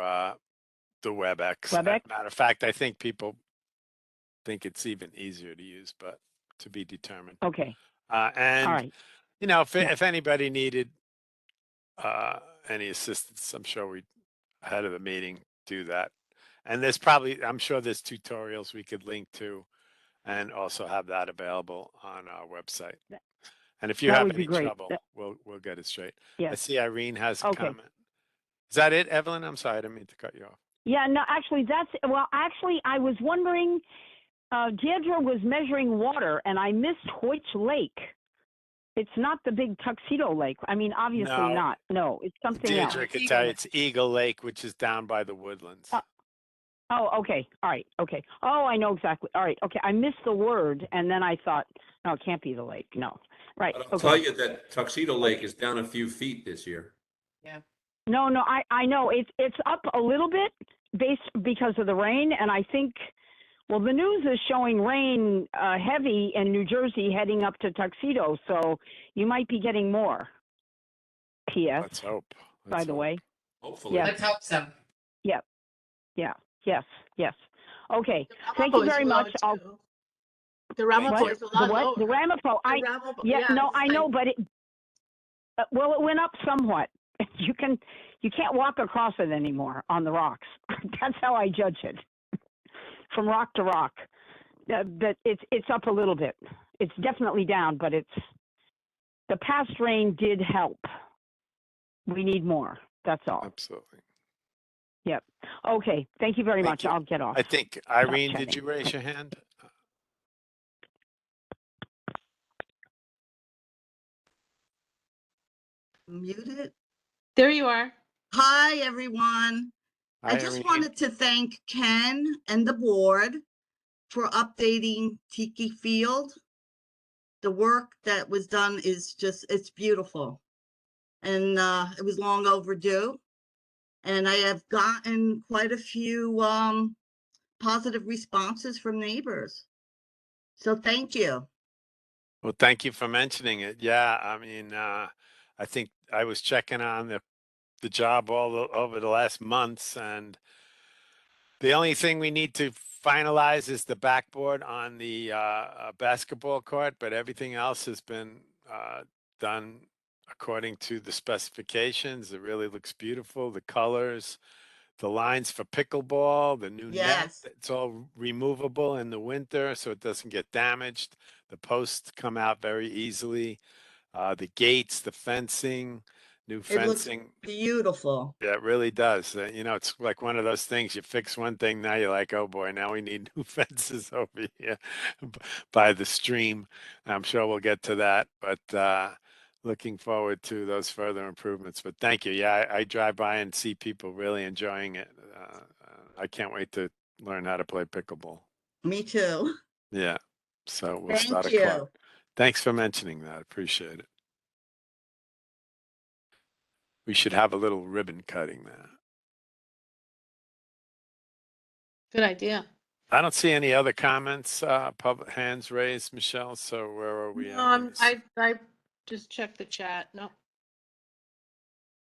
[SPEAKER 2] the WebEx.
[SPEAKER 9] WebEx?
[SPEAKER 2] Matter of fact, I think people think it's even easier to use, but to be determined.
[SPEAKER 9] Okay.
[SPEAKER 2] And
[SPEAKER 9] All right.
[SPEAKER 2] if anybody needed any assistance, I'm sure we ahead of the meeting do that. And I'm sure there's tutorials we could link to and also have that available on our website. And if you
[SPEAKER 9] That
[SPEAKER 2] have
[SPEAKER 9] would be
[SPEAKER 2] any
[SPEAKER 9] great.
[SPEAKER 2] trouble, we'll get it straight. I
[SPEAKER 9] Yes.
[SPEAKER 2] see Irene has a
[SPEAKER 9] Okay.
[SPEAKER 2] comment. Is that it, Evelyn? I'm sorry, I didn't mean to cut you off.
[SPEAKER 9] Yeah, no, actually, I was wondering, Deirdre was measuring water and I missed Hoyt Lake. It's not the big Tuxedo Lake. I mean, obviously
[SPEAKER 2] No.
[SPEAKER 9] not. No, it's something else.
[SPEAKER 2] Deirdre could tell you it's Eagle Lake, which is down by the woodlands.
[SPEAKER 9] Oh, okay. All right. Okay. Oh, I know exactly. All right. Okay. I missed the word, and then I thought, no, it can't be the lake. No. Right.
[SPEAKER 3] But I'll
[SPEAKER 9] Okay.
[SPEAKER 3] tell you that Tuxedo Lake is down a few feet this year.
[SPEAKER 9] No, I know it's up a little bit because of the rain, and I think, well, the news is showing rain heavy in New Jersey heading up to Tuxedo, so you might be getting more. P.S.
[SPEAKER 2] Let's hope.
[SPEAKER 9] By the way.
[SPEAKER 3] Hopefully.
[SPEAKER 9] Yeah.
[SPEAKER 6] Let's hope so.
[SPEAKER 9] Yeah. Yes. Okay.
[SPEAKER 4] The
[SPEAKER 9] Thank
[SPEAKER 4] Ramapo
[SPEAKER 9] you
[SPEAKER 4] is
[SPEAKER 9] very
[SPEAKER 4] low,
[SPEAKER 9] much.
[SPEAKER 4] too. The Ramapo
[SPEAKER 9] What?
[SPEAKER 4] is a
[SPEAKER 9] The
[SPEAKER 4] lot
[SPEAKER 9] what?
[SPEAKER 4] lower.
[SPEAKER 9] The Ramapo.
[SPEAKER 4] The Ramapo,
[SPEAKER 9] Yeah, no,
[SPEAKER 4] it's
[SPEAKER 9] I know,
[SPEAKER 4] like-
[SPEAKER 9] but well, it went up somewhat. You can't walk across it anymore on the rocks. That's how I judge it, from rock to rock. But it's up a little bit. It's definitely down, but the past rain did help. We need more. That's all.
[SPEAKER 2] Absolutely.
[SPEAKER 9] Yep. Okay. Thank you very
[SPEAKER 2] Thank
[SPEAKER 9] much.
[SPEAKER 2] you.
[SPEAKER 9] I'll get off.
[SPEAKER 2] I think, Irene, did
[SPEAKER 9] chatting.
[SPEAKER 2] you raise your hand?
[SPEAKER 10] Muted.
[SPEAKER 1] There you are.
[SPEAKER 10] Hi, everyone. I
[SPEAKER 2] Hi,
[SPEAKER 10] just
[SPEAKER 2] Irene.
[SPEAKER 10] wanted to thank Ken and the board for updating Tiki Field. The work that was done is it's beautiful. And it was long overdue. And I have gotten quite a few positive responses from neighbors. So thank you.
[SPEAKER 2] Well, thank you for mentioning it. Yeah, I mean, I think I was checking on the job over the last months, and the only thing we need to finalize is the backboard on the basketball court, but everything else has been done according to the specifications. It really looks beautiful. The colors, the lines for pickleball, the new net,
[SPEAKER 10] Yes.
[SPEAKER 2] it's all removable in the winter so it doesn't get damaged. The posts come out very easily. The gates, the fencing, new
[SPEAKER 10] It looks
[SPEAKER 2] fencing.
[SPEAKER 10] beautiful.
[SPEAKER 2] Yeah, it really does. It's like one of those things. You fix one thing, now you're like, oh boy, now we need new fences over here by the stream. I'm sure we'll get to that, but looking forward to those further improvements. But thank you. Yeah, I drive by and see people really enjoying it. I can't wait to learn how to play pickleball.
[SPEAKER 10] Me too.
[SPEAKER 2] Yeah, so we'll start
[SPEAKER 10] Thank
[SPEAKER 2] a club.
[SPEAKER 10] you.
[SPEAKER 2] Thanks for mentioning that. Appreciate it. We should have a little ribbon cutting there.
[SPEAKER 1] Good idea.
[SPEAKER 2] I don't see any other comments, public hands raised, Michelle. So where are we at? Let me see.
[SPEAKER 1] I just checked the chat. No.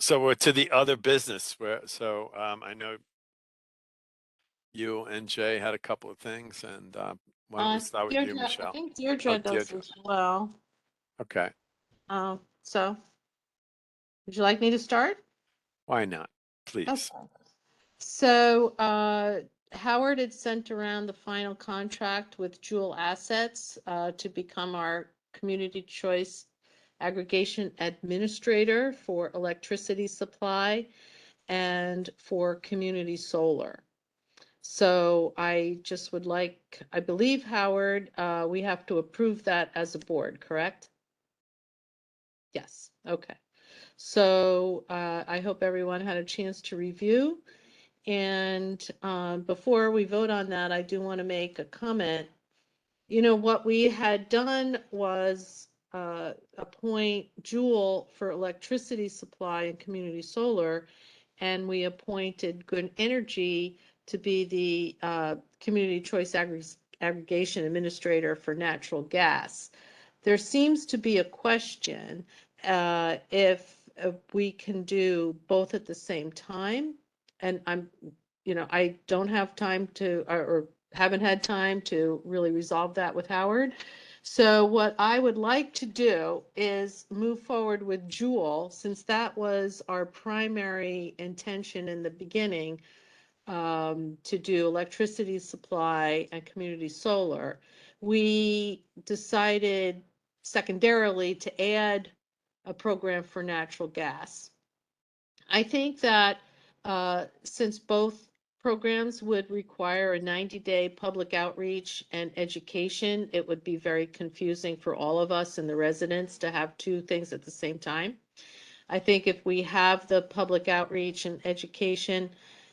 [SPEAKER 2] So we're to the other business so I know you and Jay had a couple of things, and why don't we start with you,
[SPEAKER 1] Deirdre,
[SPEAKER 2] Michelle?
[SPEAKER 1] I think Deirdre does
[SPEAKER 2] Deirdre.
[SPEAKER 1] as well.
[SPEAKER 2] Okay,
[SPEAKER 1] So would you like me to start?
[SPEAKER 2] why not? Please.
[SPEAKER 1] Okay. So Howard had sent around the final contract with Jewel Assets to become our community choice aggregation administrator for electricity supply and for community solar. So I just would like, I believe, Howard, we have to approve that as a board, correct? Yes, okay. So I hope everyone had a chance to review. And before we vote on that, I do want to make a comment. You know, what we had done was appoint Jewel for electricity supply and community solar, and we appointed Good Energy to be the community choice aggregation administrator for natural gas. There seems to be a question if we can do both at the same time. And I don't have time to, or haven't had time to really resolve that with Howard. So what I would like to do is move forward with Jewel, since that was our primary intention in the beginning, to do electricity supply and community solar. We decided secondarily to add a program for natural gas. I think that since both programs would require a 90-day public outreach and education. It would be very confusing for all of us and the residents to have two things at the same time. I think if we have the public outreach and education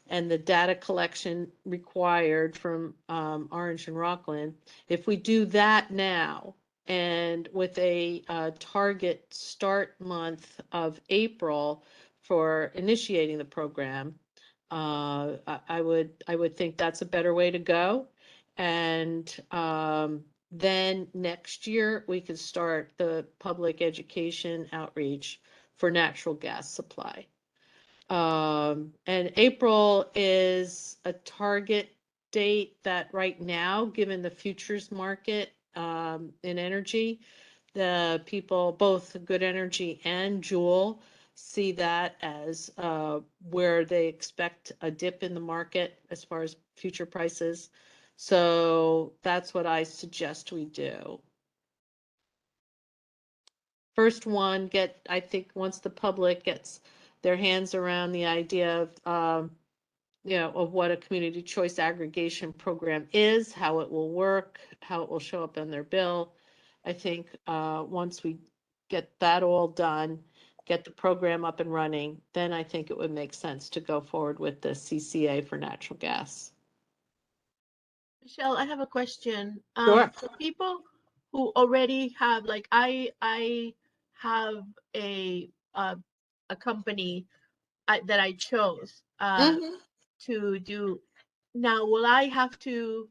[SPEAKER 1] and the data collection required from Orange and Rockland, if we do that now and with a target start month of April for initiating the program, I would think that's a better way to go. And then next year we could start the public education outreach for natural gas supply. And April is a target date that right now, given the futures market in energy, the people, both Good Energy and Joule, see that as where they expect a dip in the market as far as future prices. So that's what I suggest we do. First one, I think once the public gets their hands around the idea of, of what a community choice aggregation program is, how it will work, how it will show up on their bill. I think once we get that all done, get the program up and running, then I think it would make sense to go forward with the CCA for natural gas.
[SPEAKER 4] Michelle, I have a question.
[SPEAKER 1] Sure.
[SPEAKER 4] For people who already have, like, I have a company that I chose to do. Now, will I have to,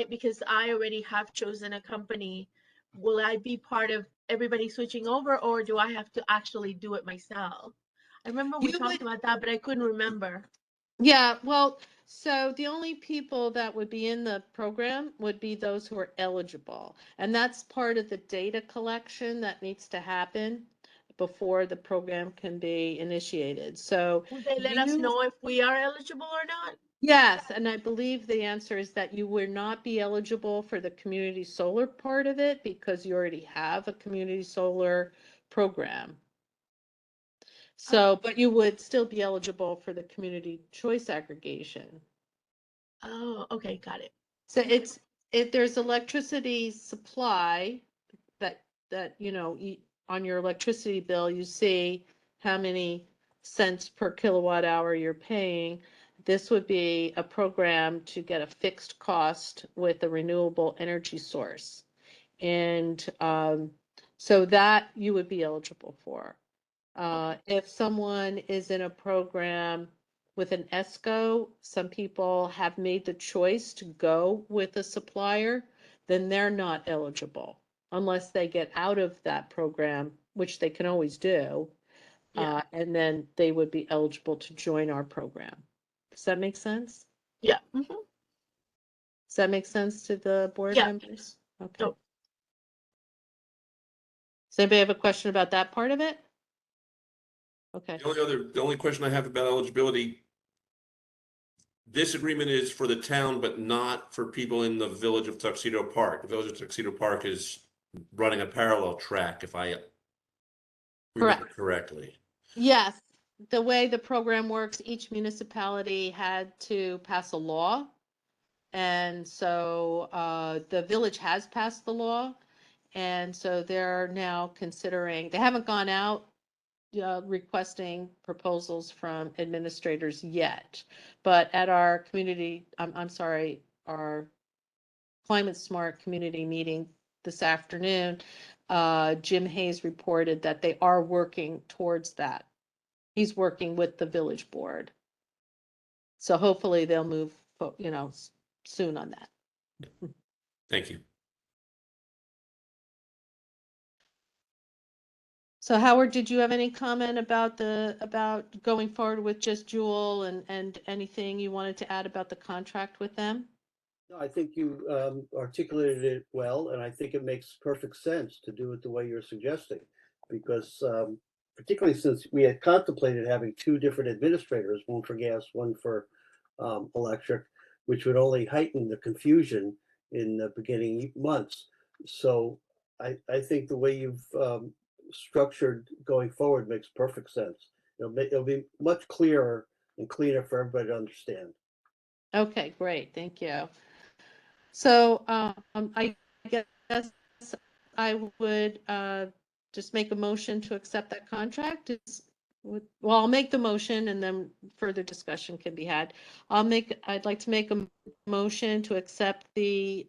[SPEAKER 4] because I already have chosen a company, will I be part of everybody switching over, or do I have to actually do it myself? I remember we
[SPEAKER 1] You
[SPEAKER 4] talked about that, but I couldn't remember.
[SPEAKER 1] Yeah, well, so the only people that would be in the program would be those who are eligible. And that's part of the data collection that needs to happen before the program can be initiated. So
[SPEAKER 4] Will they let us know if we are eligible or not?
[SPEAKER 1] yes, and I believe the answer is that you would not be eligible for the community solar part of it because you already have a community solar program. So, but you would still be eligible for the community choice aggregation.
[SPEAKER 4] Oh, okay, got it.
[SPEAKER 1] So there's electricity supply that on your electricity bill, you see how many cents per kilowatt hour you're paying. This would be a program to get a fixed cost with a renewable energy source. And so that you would be eligible for. If someone is in a program with an ESCO, some people have made the choice to go with a supplier, then they're not eligible unless they get out of that program, which they can always do.
[SPEAKER 4] Yeah.
[SPEAKER 1] And then they would be eligible to join our program. Does that make sense?
[SPEAKER 4] Yeah.
[SPEAKER 1] Does that make sense to the board
[SPEAKER 4] Yeah.
[SPEAKER 1] members? Okay.
[SPEAKER 4] Oh.
[SPEAKER 1] Does anybody have a question about that part of it? Okay.
[SPEAKER 3] The only question I have about eligibility, this agreement is for the town, but not for people in the village of Tuxedo Park. The village of Tuxedo Park is running a parallel track, if I remember correctly.
[SPEAKER 1] Yes, the way the program works, each municipality had to pass a law. And so the village has passed the law. And so they're now considering, they haven't gone out requesting proposals from administrators yet. But at our community, I'm sorry, our Climate Smart community meeting this afternoon, Jim Hayes reported that they are working towards that. He's working with the village board. So hopefully they'll move, soon on that.
[SPEAKER 3] Thank you.
[SPEAKER 1] So Howard, did you have any comment about going forward with just Joule and anything you wanted to add about the contract with them?
[SPEAKER 8] No, I think you articulated it well, and I think it makes perfect sense to do it the way you're suggesting, because particularly since we had contemplated having two different administrators, one for gas, one for electric, which would only heighten the confusion in the beginning months. So I think the way you've structured going forward makes perfect sense. It'll be much clearer and cleaner for everybody to understand.
[SPEAKER 1] Okay, great, thank you. So, I guess I would, just make a motion to accept that contract. Well, I'll make the motion and then further discussion can be had. I'd like to make a motion to accept the,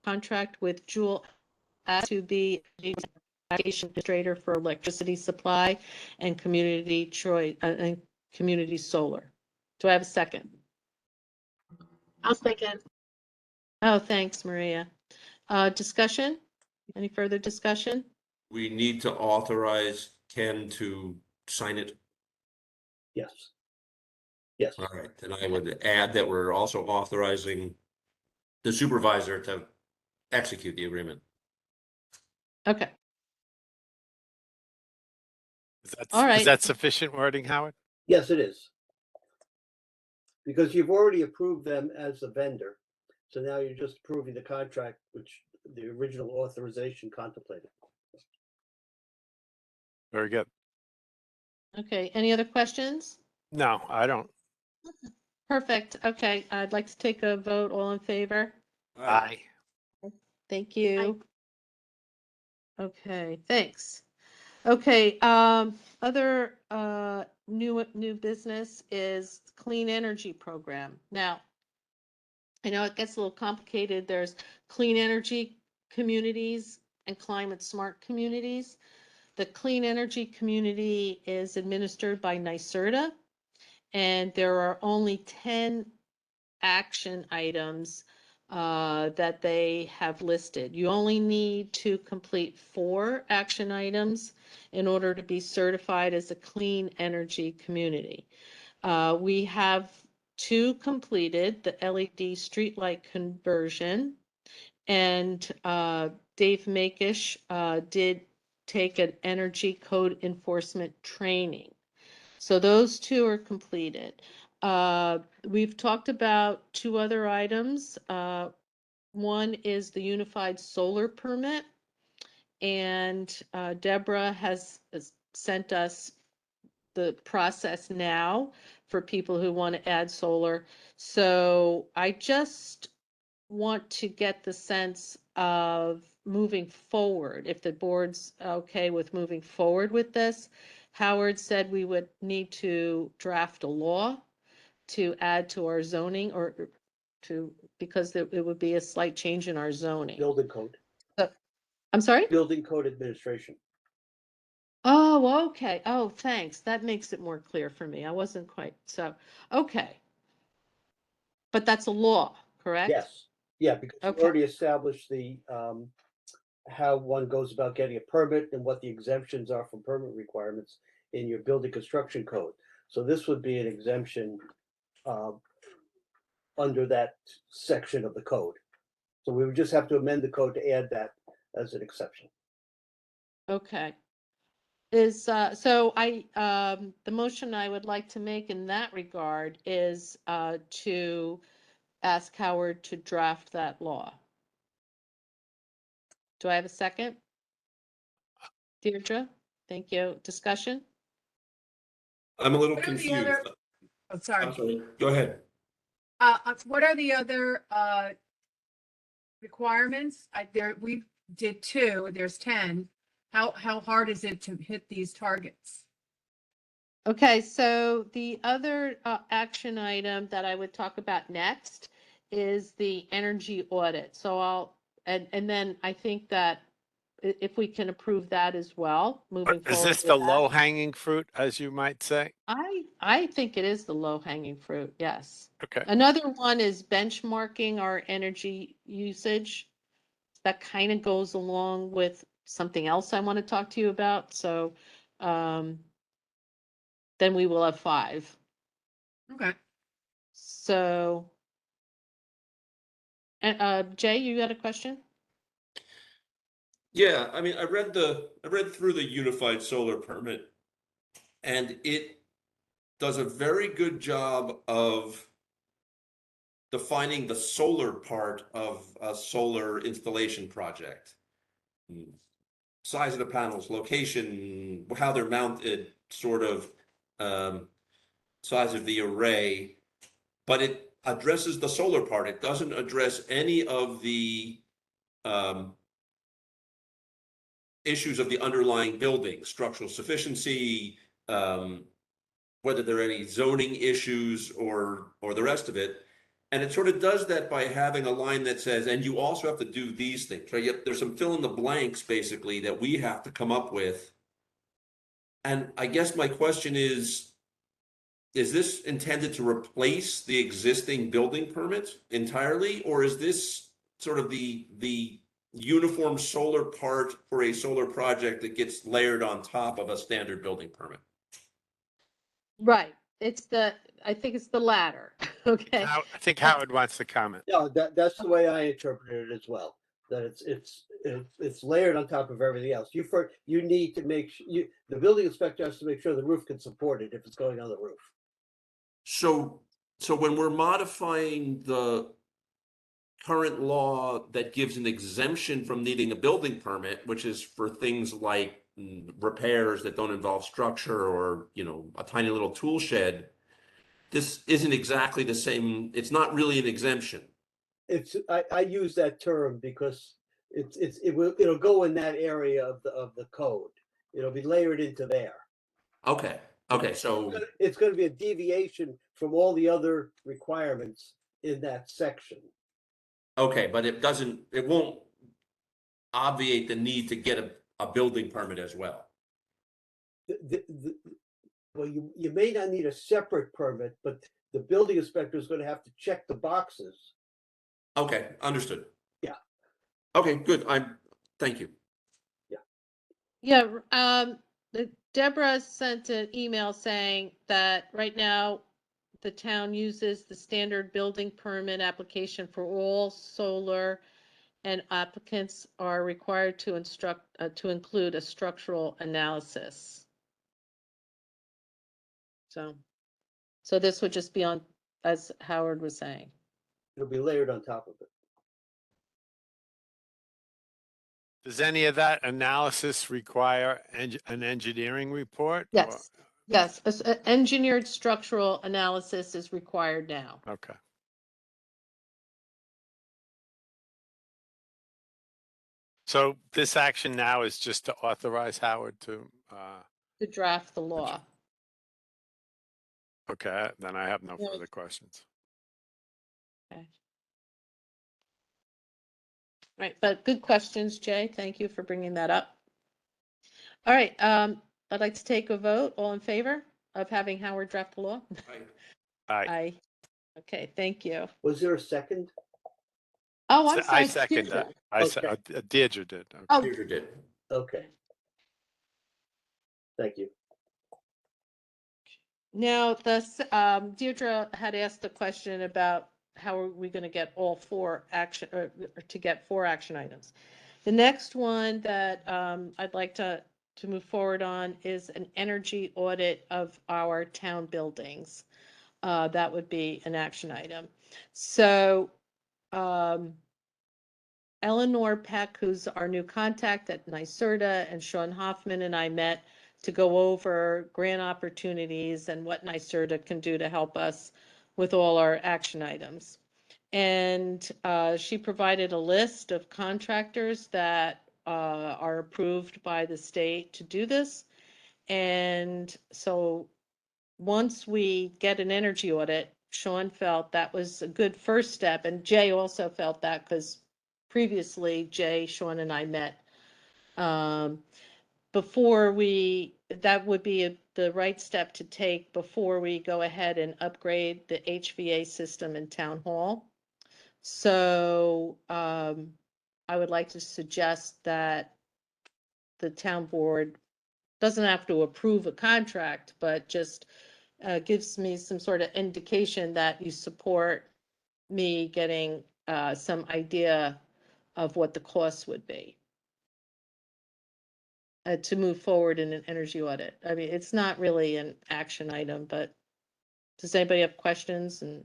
[SPEAKER 1] contract with Jewel to be application administrator for electricity supply and community choice, and community solar. Do I have a second?
[SPEAKER 4] I'll second.
[SPEAKER 1] Oh, thanks, Maria. Discussion? Any further discussion?
[SPEAKER 3] We need to authorize Ken to sign it.
[SPEAKER 8] Yes. Yes.
[SPEAKER 3] All right, then I would add that we're also authorizing the supervisor to execute the agreement.
[SPEAKER 1] Okay,
[SPEAKER 2] Is
[SPEAKER 1] all right.
[SPEAKER 2] that sufficient wording, Howard?
[SPEAKER 8] Yes, it is. Because you've already approved them as a vendor. So now you're just approving the contract, which the original authorization contemplated.
[SPEAKER 2] Very good.
[SPEAKER 1] Okay, any other questions?
[SPEAKER 2] No, I don't.
[SPEAKER 1] Perfect. Okay, I'd like to take a vote. All in favor?
[SPEAKER 2] Aye.
[SPEAKER 1] Thank you. Okay, thanks. Okay, other new business is clean energy program. Now, I know it gets a little complicated. There's clean energy communities and climate smart communities. The clean energy community is administered by NYSERDA, and there are only 10 action items that they have listed. You only need to complete 4 action items in order to be certified as a clean energy community. We have 2 completed, the LED streetlight conversion, and Dave Makish did take an energy code enforcement training. So those 2 are completed. We've talked about 2 other items. One is the unified solar permit. And Deborah has sent us the process now for people who want to add solar. So I just want to get the sense of moving forward, if the board's okay with moving forward with this. Howard said we would need to draft a law to add to our zoning or to, because it would be a slight change in our zoning.
[SPEAKER 8] Building code,
[SPEAKER 1] I'm sorry?
[SPEAKER 8] building code administration.
[SPEAKER 1] Oh, okay. Oh, thanks. That makes it more clear for me. I wasn't quite, so, okay. But that's a law, correct?
[SPEAKER 8] Yes, yeah, because you
[SPEAKER 1] Okay.
[SPEAKER 8] already established the, how one goes about getting a permit and what the exemptions are from permit requirements in your building construction code. So this would be an exemption under that section of the code. So we would just have to amend the code to add that as an exception.
[SPEAKER 1] Okay. Is, so the motion I would like to make in that regard is to ask Howard to draft that law. Do I have a second? Deirdre, thank you. Discussion?
[SPEAKER 3] I'm a little
[SPEAKER 6] What are the
[SPEAKER 3] confused.
[SPEAKER 6] other- Oh, sorry.
[SPEAKER 3] I'm sorry, go ahead.
[SPEAKER 6] What are the other requirements? We did 2, there's 10. How hard is it to hit these targets?
[SPEAKER 1] Okay, so the other action item that I would talk about next is the energy audit. So and then I think that if we can approve that as well, moving forward.
[SPEAKER 2] Is this
[SPEAKER 1] with
[SPEAKER 2] the
[SPEAKER 1] that.
[SPEAKER 2] low hanging fruit, as you might say?
[SPEAKER 1] I think it is the low hanging fruit, yes.
[SPEAKER 2] Okay.
[SPEAKER 1] Another one is benchmarking our energy usage. That kind of goes along with something else I want to talk to you about. So then we will have 5.
[SPEAKER 6] Okay.
[SPEAKER 1] So, and Jay, you got a question?
[SPEAKER 3] Yeah, I mean, I read through the unified solar permit, and it does a very good job of defining the solar part of a solar installation project. Size of the panels, location, how they're mounted, sort of. size of the array, but it addresses the solar part. It doesn't address any of the issues of the underlying building, structural sufficiency, whether there are any zoning issues or the rest of it. And it sort of does that by having a line that says, and you also have to do these things, right? Yep, there's some fill in the blanks basically that we have to come up with. And I guess my question is this intended to replace the existing building permit entirely? Or is this sort of the uniform solar part for a solar project that gets layered on top of a standard building permit?
[SPEAKER 1] Right. I think it's the latter. Okay.
[SPEAKER 2] I think Howard wants to comment.
[SPEAKER 8] No, that's the way I interpreted it as well. That it's layered on top of everything else. You need to make the building inspector has to make sure the roof can support it if it's going on the roof.
[SPEAKER 3] So when we're modifying the current law that gives an exemption from needing a building permit, which is for things like repairs that don't involve structure or, a tiny little tool shed, this isn't exactly the same. It's not really an exemption.
[SPEAKER 8] I use that term because it'll go in that area of the code. It'll be layered into there.
[SPEAKER 3] Okay. So
[SPEAKER 8] it's going to be a deviation from all the other requirements in that section.
[SPEAKER 3] okay, but it won't obviate the need to get a building permit as well.
[SPEAKER 8] Well, you may not need a separate permit, but the building inspector is going to have to check the boxes.
[SPEAKER 3] Okay, understood.
[SPEAKER 8] Yeah.
[SPEAKER 3] Okay, good. Thank you.
[SPEAKER 1] Yeah, Deborah sent an email saying that right now the town uses the standard building permit application for all solar, and applicants are required to include a structural analysis. So this would just be on, as Howard was saying.
[SPEAKER 8] It'll be layered on top of it.
[SPEAKER 2] Does any of that analysis require an engineering report?
[SPEAKER 1] Yes, yes, engineered structural analysis is required now.
[SPEAKER 2] Okay. So this action now is just to authorize Howard to,
[SPEAKER 1] draft the law.
[SPEAKER 2] okay, then I have no
[SPEAKER 1] Yeah.
[SPEAKER 2] further questions.
[SPEAKER 1] Okay. Right, but good questions, Jay. Thank you for bringing that up. All right, I'd like to take a vote. All in favor of having Howard draft the law?
[SPEAKER 2] Aye.
[SPEAKER 1] Aye. Okay, thank you.
[SPEAKER 8] Was there a second?
[SPEAKER 1] Oh, I'm sorry.
[SPEAKER 2] I second that. Deirdre did. Okay.
[SPEAKER 1] Oh,
[SPEAKER 3] Deirdre did.
[SPEAKER 8] Okay. Thank you.
[SPEAKER 1] now, Deirdre had asked a question about how are we going to get all four action, or to get 4 action items. The next one that I'd like to move forward on is an energy audit of our town buildings. That would be an action item. So Eleanor Peck, who's our new contact at NYSERDA, and Sean Hoffman and I met to go over grant opportunities and what NYSERDA can do to help us with all our action items. And she provided a list of contractors that are approved by the state to do this. And so once we get an energy audit, Sean felt that was a good first step. And Jay also felt that because previously Jay, Sean, and I met before that would be the right step to take before we go ahead and upgrade the HVA system in Town Hall. So I would like to suggest that the town board doesn't have to approve a contract, but just gives me some sort of indication that you support me getting some idea of what the costs would be to move forward in an energy audit. I mean, it's not really an action item, but does anybody have questions? And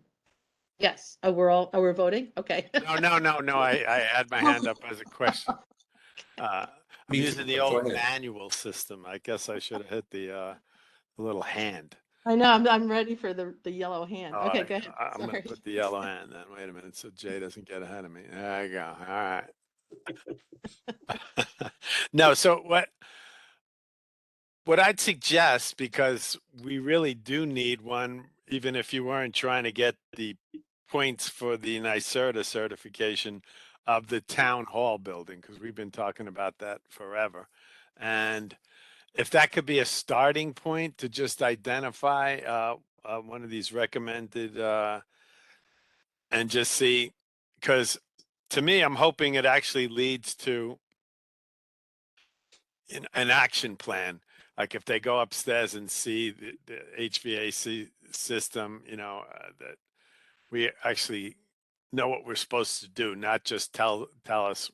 [SPEAKER 1] yes, we're voting? Okay.
[SPEAKER 2] No. I had my hand up as a question. I'm
[SPEAKER 3] Me too,
[SPEAKER 2] using the
[SPEAKER 3] but go
[SPEAKER 2] old
[SPEAKER 3] ahead.
[SPEAKER 2] manual system. I guess I should have hit the little hand.
[SPEAKER 1] I know, I'm ready for the yellow hand.
[SPEAKER 2] All
[SPEAKER 1] Okay,
[SPEAKER 2] right,
[SPEAKER 1] go ahead.
[SPEAKER 2] I'm gonna
[SPEAKER 1] Sorry.
[SPEAKER 2] put the yellow hand then. Wait a minute, so Jay doesn't get ahead of me. There you go. All right. No, so what I'd suggest, because we really do need one, even if you weren't trying to get the points for the NYSERDA certification of the town hall building, because we've been talking about that forever. And if that could be a starting point to just identify one of these recommended and just see, because to me, I'm hoping it actually leads to an action plan. Like if they go upstairs and see the HVAC system, that we actually know what we're supposed to do, not just tell us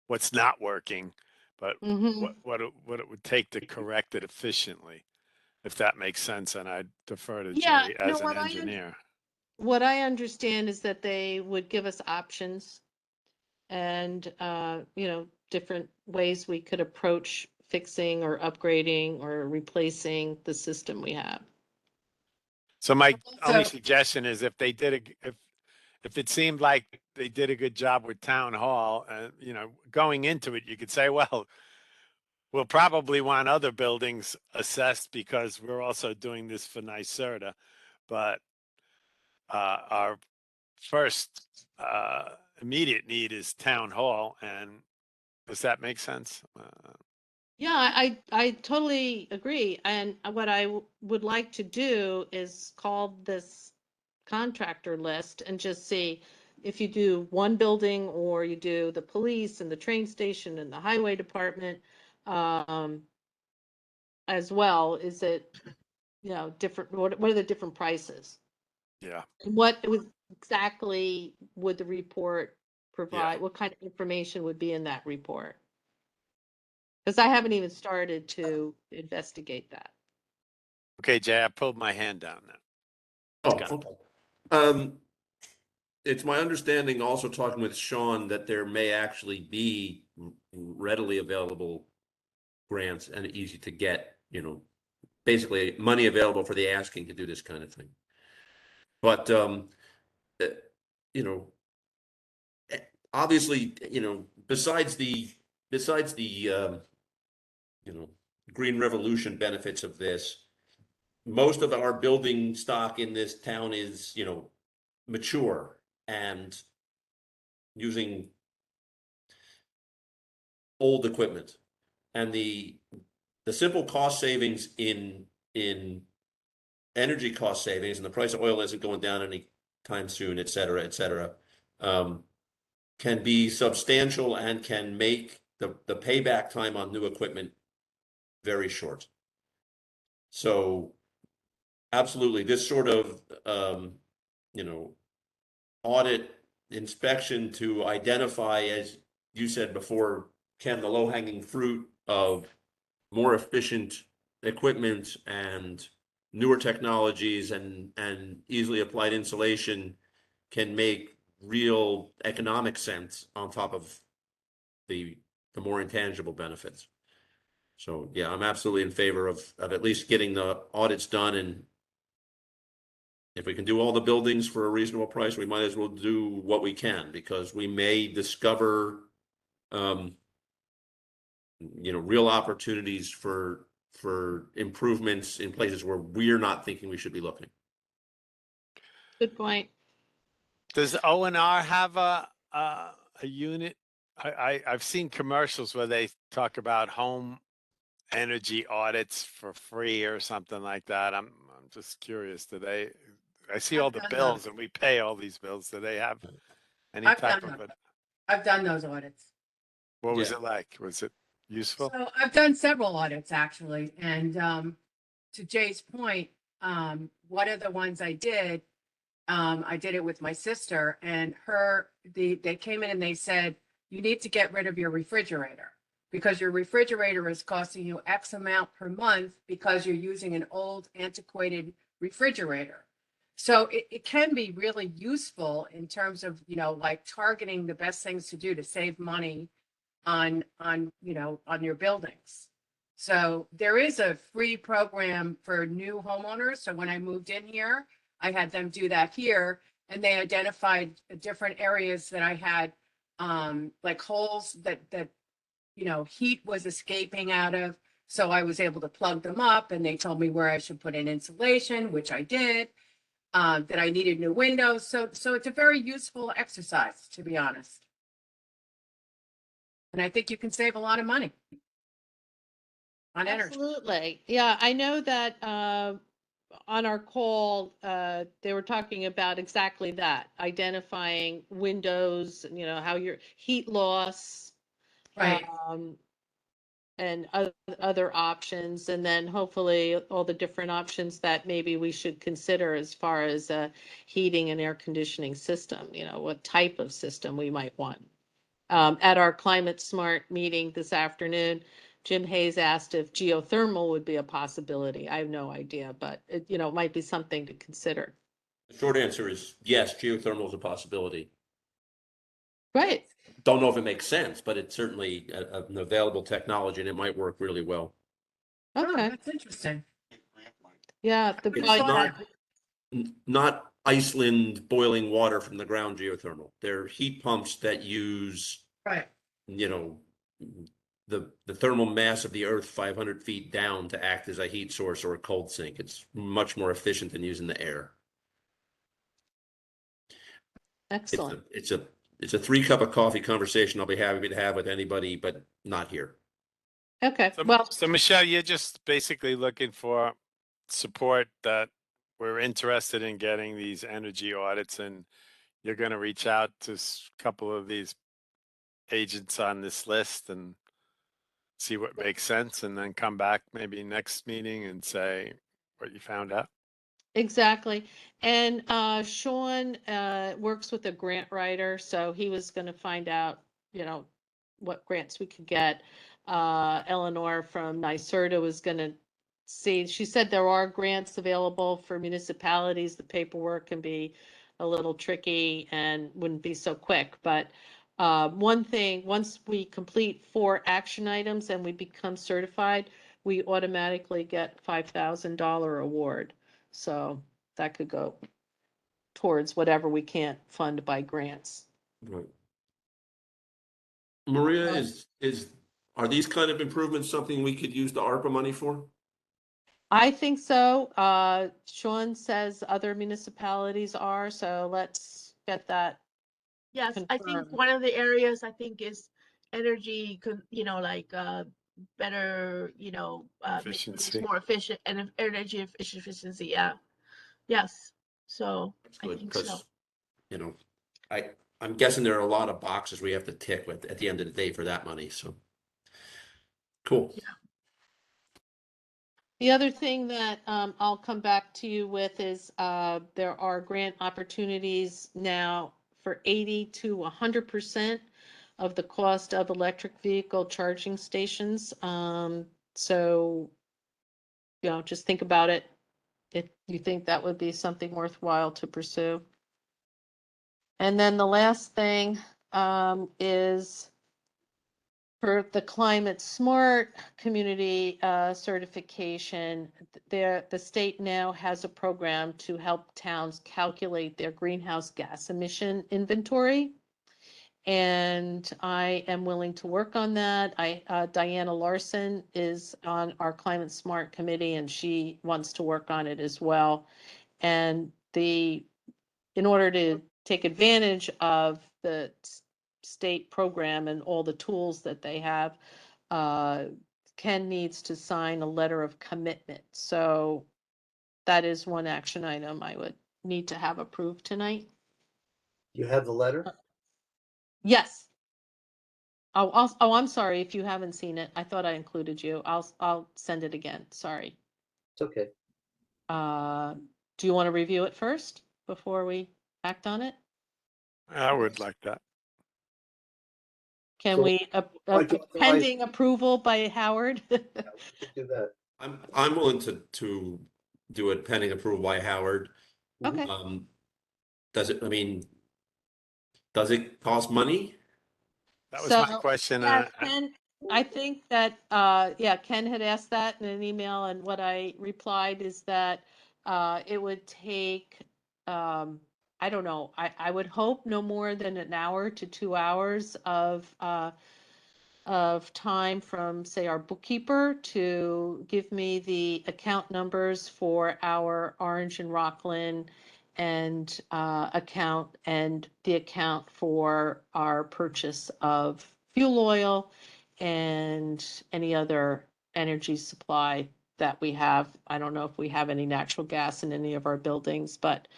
[SPEAKER 2] what's not working, but
[SPEAKER 1] Mhm.
[SPEAKER 2] what it would take to correct it efficiently, if that makes sense. And I defer to
[SPEAKER 1] Yeah,
[SPEAKER 2] Jay
[SPEAKER 1] no,
[SPEAKER 2] as an engineer.
[SPEAKER 1] what I understand is that they would give us options and, different ways we could approach fixing or upgrading or replacing the system we have.
[SPEAKER 2] So my only
[SPEAKER 6] So,
[SPEAKER 2] suggestion is if they did if it seemed like they did a good job with town hall, going into it, you could say, well, we'll probably want other buildings assessed because we're also doing this for NYSERDA. But our first immediate need is town hall. And does that make sense?
[SPEAKER 1] Yeah, I totally agree. And what I would like to do is call this contractor list and just see if you do one building or you do the police and the train station and the highway department, um, as well, is it, different, what are the different prices?
[SPEAKER 2] Yeah.
[SPEAKER 1] And what exactly would the report
[SPEAKER 2] Yeah.
[SPEAKER 1] provide? What kind of information would be in that report? Because I haven't even started to investigate that.
[SPEAKER 2] Okay, Jay, I pulled my hand down now.
[SPEAKER 3] Oh,
[SPEAKER 2] Got it.
[SPEAKER 3] okay. It's my understanding, also talking with Sean, that there may actually be readily available grants and easy to get, basically money available for the asking to do this kind of thing. But, uh, you know, obviously, besides the green revolution benefits of this, most of our building stock in this town is, mature and using old equipment. And the simple cost savings in energy cost savings, and the price of oil isn't going down anytime soon, et cetera, can be substantial and can make the payback time on new equipment very short. So absolutely, this sort of audit inspection to identify, as you said before, Ken, the low-hanging fruit of more efficient equipment and newer technologies and easily applied insulation can make real economic sense on top of the more intangible benefits. So yeah, I'm absolutely in favor of at least getting the audits done, and if we can do all the buildings for a reasonable price, we might as well do what we can, because we may discover real opportunities for improvements in places where we're not thinking we should be looking.
[SPEAKER 1] Good point.
[SPEAKER 2] Does O&R have a unit? I've seen commercials where they talk about home energy audits for free or something like that. I'm just curious. I see all the
[SPEAKER 6] I've done
[SPEAKER 2] bills
[SPEAKER 6] those.
[SPEAKER 2] and we pay all these bills. Do they have any
[SPEAKER 6] I've
[SPEAKER 2] type
[SPEAKER 6] done
[SPEAKER 2] of
[SPEAKER 6] those. I've done those audits.
[SPEAKER 2] what was
[SPEAKER 3] Yeah.
[SPEAKER 2] it like? Was it useful?
[SPEAKER 6] So I've done several audits actually, and to Jay's point, one of the ones I did it with my sister, and they came in and they said, you need to get rid of your refrigerator because your refrigerator is costing you X amount per month because you're using an old antiquated refrigerator. So it can be really useful in terms of, like targeting the best things to do to save money on your buildings. So there is a free program for new homeowners. So when I moved in here, I had them do that here, and they identified different areas that I had, like holes that heat was escaping out of. So I was able to plug them up, and they told me where I should put in insulation, which I did. That I needed new windows. So it's a very useful exercise, to be honest. And I think you can save a lot of money on energy.
[SPEAKER 1] Absolutely. Yeah, I know that on our call, they were talking about exactly that, identifying windows, how your heat loss,
[SPEAKER 6] Right.
[SPEAKER 1] and other options, and then hopefully all the different options that maybe we should consider as far as a heating and air conditioning system, what type of system we might want. At our Climate Smart meeting this afternoon, Jim Hayes asked if geothermal would be a possibility. I have no idea, but it might be something to consider.
[SPEAKER 3] The short answer is yes, geothermal is a possibility.
[SPEAKER 1] Right.
[SPEAKER 3] Don't know if it makes sense, but it's certainly an available technology and it might work really well.
[SPEAKER 6] Oh,
[SPEAKER 1] Okay.
[SPEAKER 6] that's interesting.
[SPEAKER 1] Yeah.
[SPEAKER 3] It's not Iceland boiling water from the ground geothermal. They're heat pumps that use,
[SPEAKER 6] Right.
[SPEAKER 3] the thermal mass of the earth 500 feet down to act as a heat source or a cold sink. It's much more efficient than using the air.
[SPEAKER 1] Excellent.
[SPEAKER 3] It's a 3 cup of coffee conversation I'll be happy to have with anybody, but not here.
[SPEAKER 1] Okay.
[SPEAKER 2] So,
[SPEAKER 1] Well,
[SPEAKER 2] so Michelle, you're just basically looking for support that we're interested in getting these energy audits, and you're going to reach out to a couple of these agents on this list and see what makes sense, and then come back maybe next meeting and say what you found out.
[SPEAKER 1] exactly. And Sean works with a grant writer, so he was going to find out, what grants we could get. Eleanor from NYSERDA was going to see. She said there are grants available for municipalities. The paperwork can be a little tricky and wouldn't be so quick. But one thing, once we complete 4 action items and we become certified, we automatically get $5,000 award. So that could go towards whatever we can't fund by grants.
[SPEAKER 3] Right. Maria, are these kind of improvements something we could use the ARPA money for?
[SPEAKER 1] I think so. Sean says other municipalities are, so let's get that.
[SPEAKER 4] Yes, I think
[SPEAKER 1] Confirmed.
[SPEAKER 4] one of the areas I think is energy, like better, making things
[SPEAKER 2] Efficiency.
[SPEAKER 4] more efficient and energy efficiency. Yeah. Yes. So I
[SPEAKER 3] Good,
[SPEAKER 4] think so.
[SPEAKER 3] because, I'm guessing there are a lot of boxes we have to tick with at the end of the day for that money, so. Cool.
[SPEAKER 1] The other thing that I'll come back to you with is there are grant opportunities now for 80 to 100% of the cost of electric vehicle charging stations. So, just think about it if you think that would be something worthwhile to pursue. And then the last thing is for the Climate Smart Community certification. The state now has a program to help towns calculate their greenhouse gas emission inventory. And I am willing to work on that. Diana Larson is on our Climate Smart committee, and she wants to work on it as well. And in order to take advantage of the state program and all the tools that they have, Ken needs to sign a letter of commitment. So that is one action item I would need to have approved tonight.
[SPEAKER 8] You have the letter?
[SPEAKER 1] Yes. Oh, I'm sorry if you haven't seen it. I thought I included you. I'll send it again. Sorry.
[SPEAKER 8] It's okay.
[SPEAKER 1] Do you want to review it first before we act on it?
[SPEAKER 2] I would like that.
[SPEAKER 1] Can
[SPEAKER 8] So,
[SPEAKER 1] we,
[SPEAKER 8] why don't you authorize-
[SPEAKER 1] pending approval by Howard?
[SPEAKER 8] Yeah, we could do that.
[SPEAKER 3] I'm willing to do it pending approval by Howard.
[SPEAKER 1] Okay.
[SPEAKER 3] Does it cost money?
[SPEAKER 2] That was my
[SPEAKER 1] So,
[SPEAKER 2] question.
[SPEAKER 1] Yeah, I think that, yeah, Ken had asked that in an email, and what I replied is that it would take, I don't know, I would hope no more than an hour to 2 hours of time from, say, our bookkeeper to give me the account numbers for our Orange and Rockland and account, and the account for our purchase of fuel oil and any other energy supply that we have. I don't know if we have any natural gas in any of our buildings, but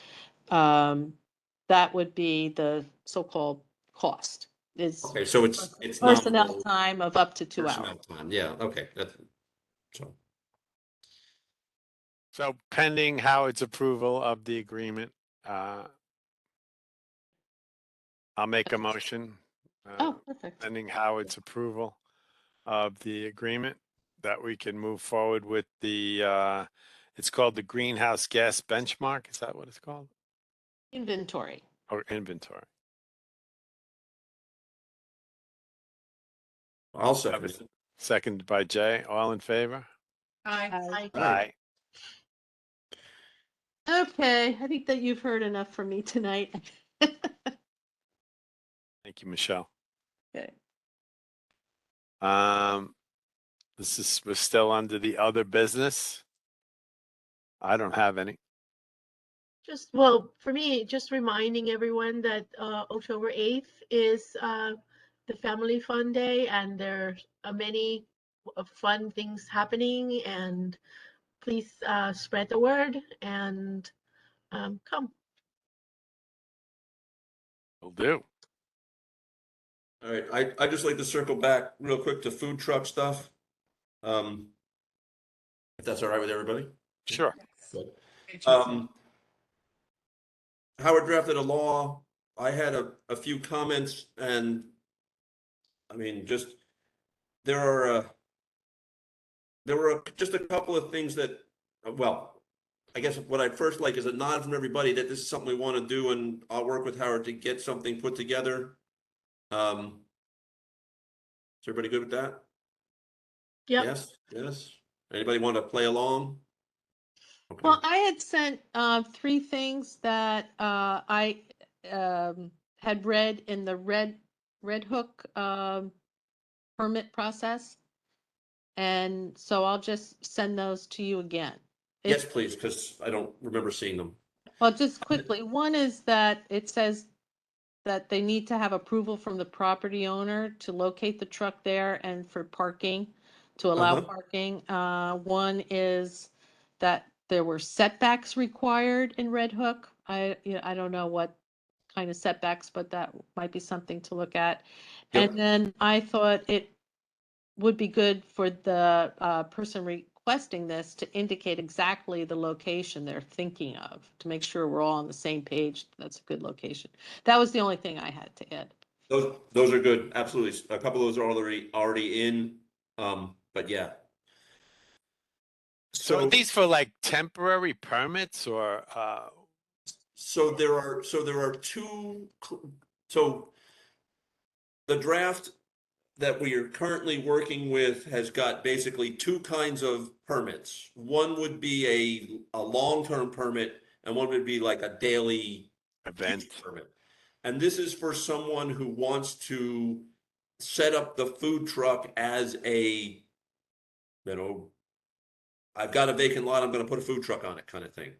[SPEAKER 1] that would be the so-called cost, is
[SPEAKER 3] Okay, so it's
[SPEAKER 1] personnel
[SPEAKER 3] nominal
[SPEAKER 1] time of up to 2 hours.
[SPEAKER 3] personnel time. Yeah, okay, that's, so,
[SPEAKER 2] So pending Howard's approval of the agreement, I'll make a motion.
[SPEAKER 1] Oh, perfect.
[SPEAKER 2] Pending Howard's approval of the agreement, that we can move forward with the, it's called the greenhouse gas benchmark. Is that what it's called?
[SPEAKER 1] Inventory.
[SPEAKER 2] Or inventory?
[SPEAKER 3] I'll second it.
[SPEAKER 2] Seconded by Jay. All in favor?
[SPEAKER 6] Aye.
[SPEAKER 8] Aye.
[SPEAKER 1] Okay, I think that you've heard enough from me tonight.
[SPEAKER 2] Thank you, Michelle.
[SPEAKER 1] Okay.
[SPEAKER 2] We're still under the other business. I don't have any.
[SPEAKER 4] Just, well, for me, just reminding everyone that October 8th is the Family Fun Day, and there's many fun things happening, and please spread the word and come.
[SPEAKER 2] Will do.
[SPEAKER 3] All right, I just like to circle back real quick to food truck stuff. If that's all right with everybody?
[SPEAKER 2] Sure.
[SPEAKER 3] Good. Howard drafted a law. I had a few comments, and I mean, just there were just a couple of things that, well, I guess what I'd first like is a nod from everybody that this is something we want to do, and I'll work with Howard to get something put together. Is everybody good with that?
[SPEAKER 4] Yep.
[SPEAKER 3] Yes. Anybody want to play along? Okay.
[SPEAKER 1] Well, I had sent 3 things that I had read in the Red Hook permit process. And so I'll just send those to you again.
[SPEAKER 3] Yes, please, because I don't remember seeing them.
[SPEAKER 1] Well, just quickly, one is that it says that they need to have approval from the property owner to locate the truck there and for parking, to allow parking. One is that there were setbacks required in Red Hook. I don't know what kind of setbacks, but that might be something to look at.
[SPEAKER 3] Yep.
[SPEAKER 1] And then I thought it would be good for the person requesting this to indicate exactly the location they're thinking of, to make sure we're all on the same page. That's a good location. That was the only thing I had to add.
[SPEAKER 3] Those are good, absolutely. A couple of those are already in, but yeah.
[SPEAKER 2] So are these for like temporary permits or,
[SPEAKER 3] So there are two, so the draft that we are currently working with has got basically 2 kinds of permits. One would be a long-term permit, and one would be like a daily
[SPEAKER 2] event
[SPEAKER 3] permit. And this is for someone who wants to set up the food truck as I've got a vacant lot, I'm going to put a food truck on it kind of thing.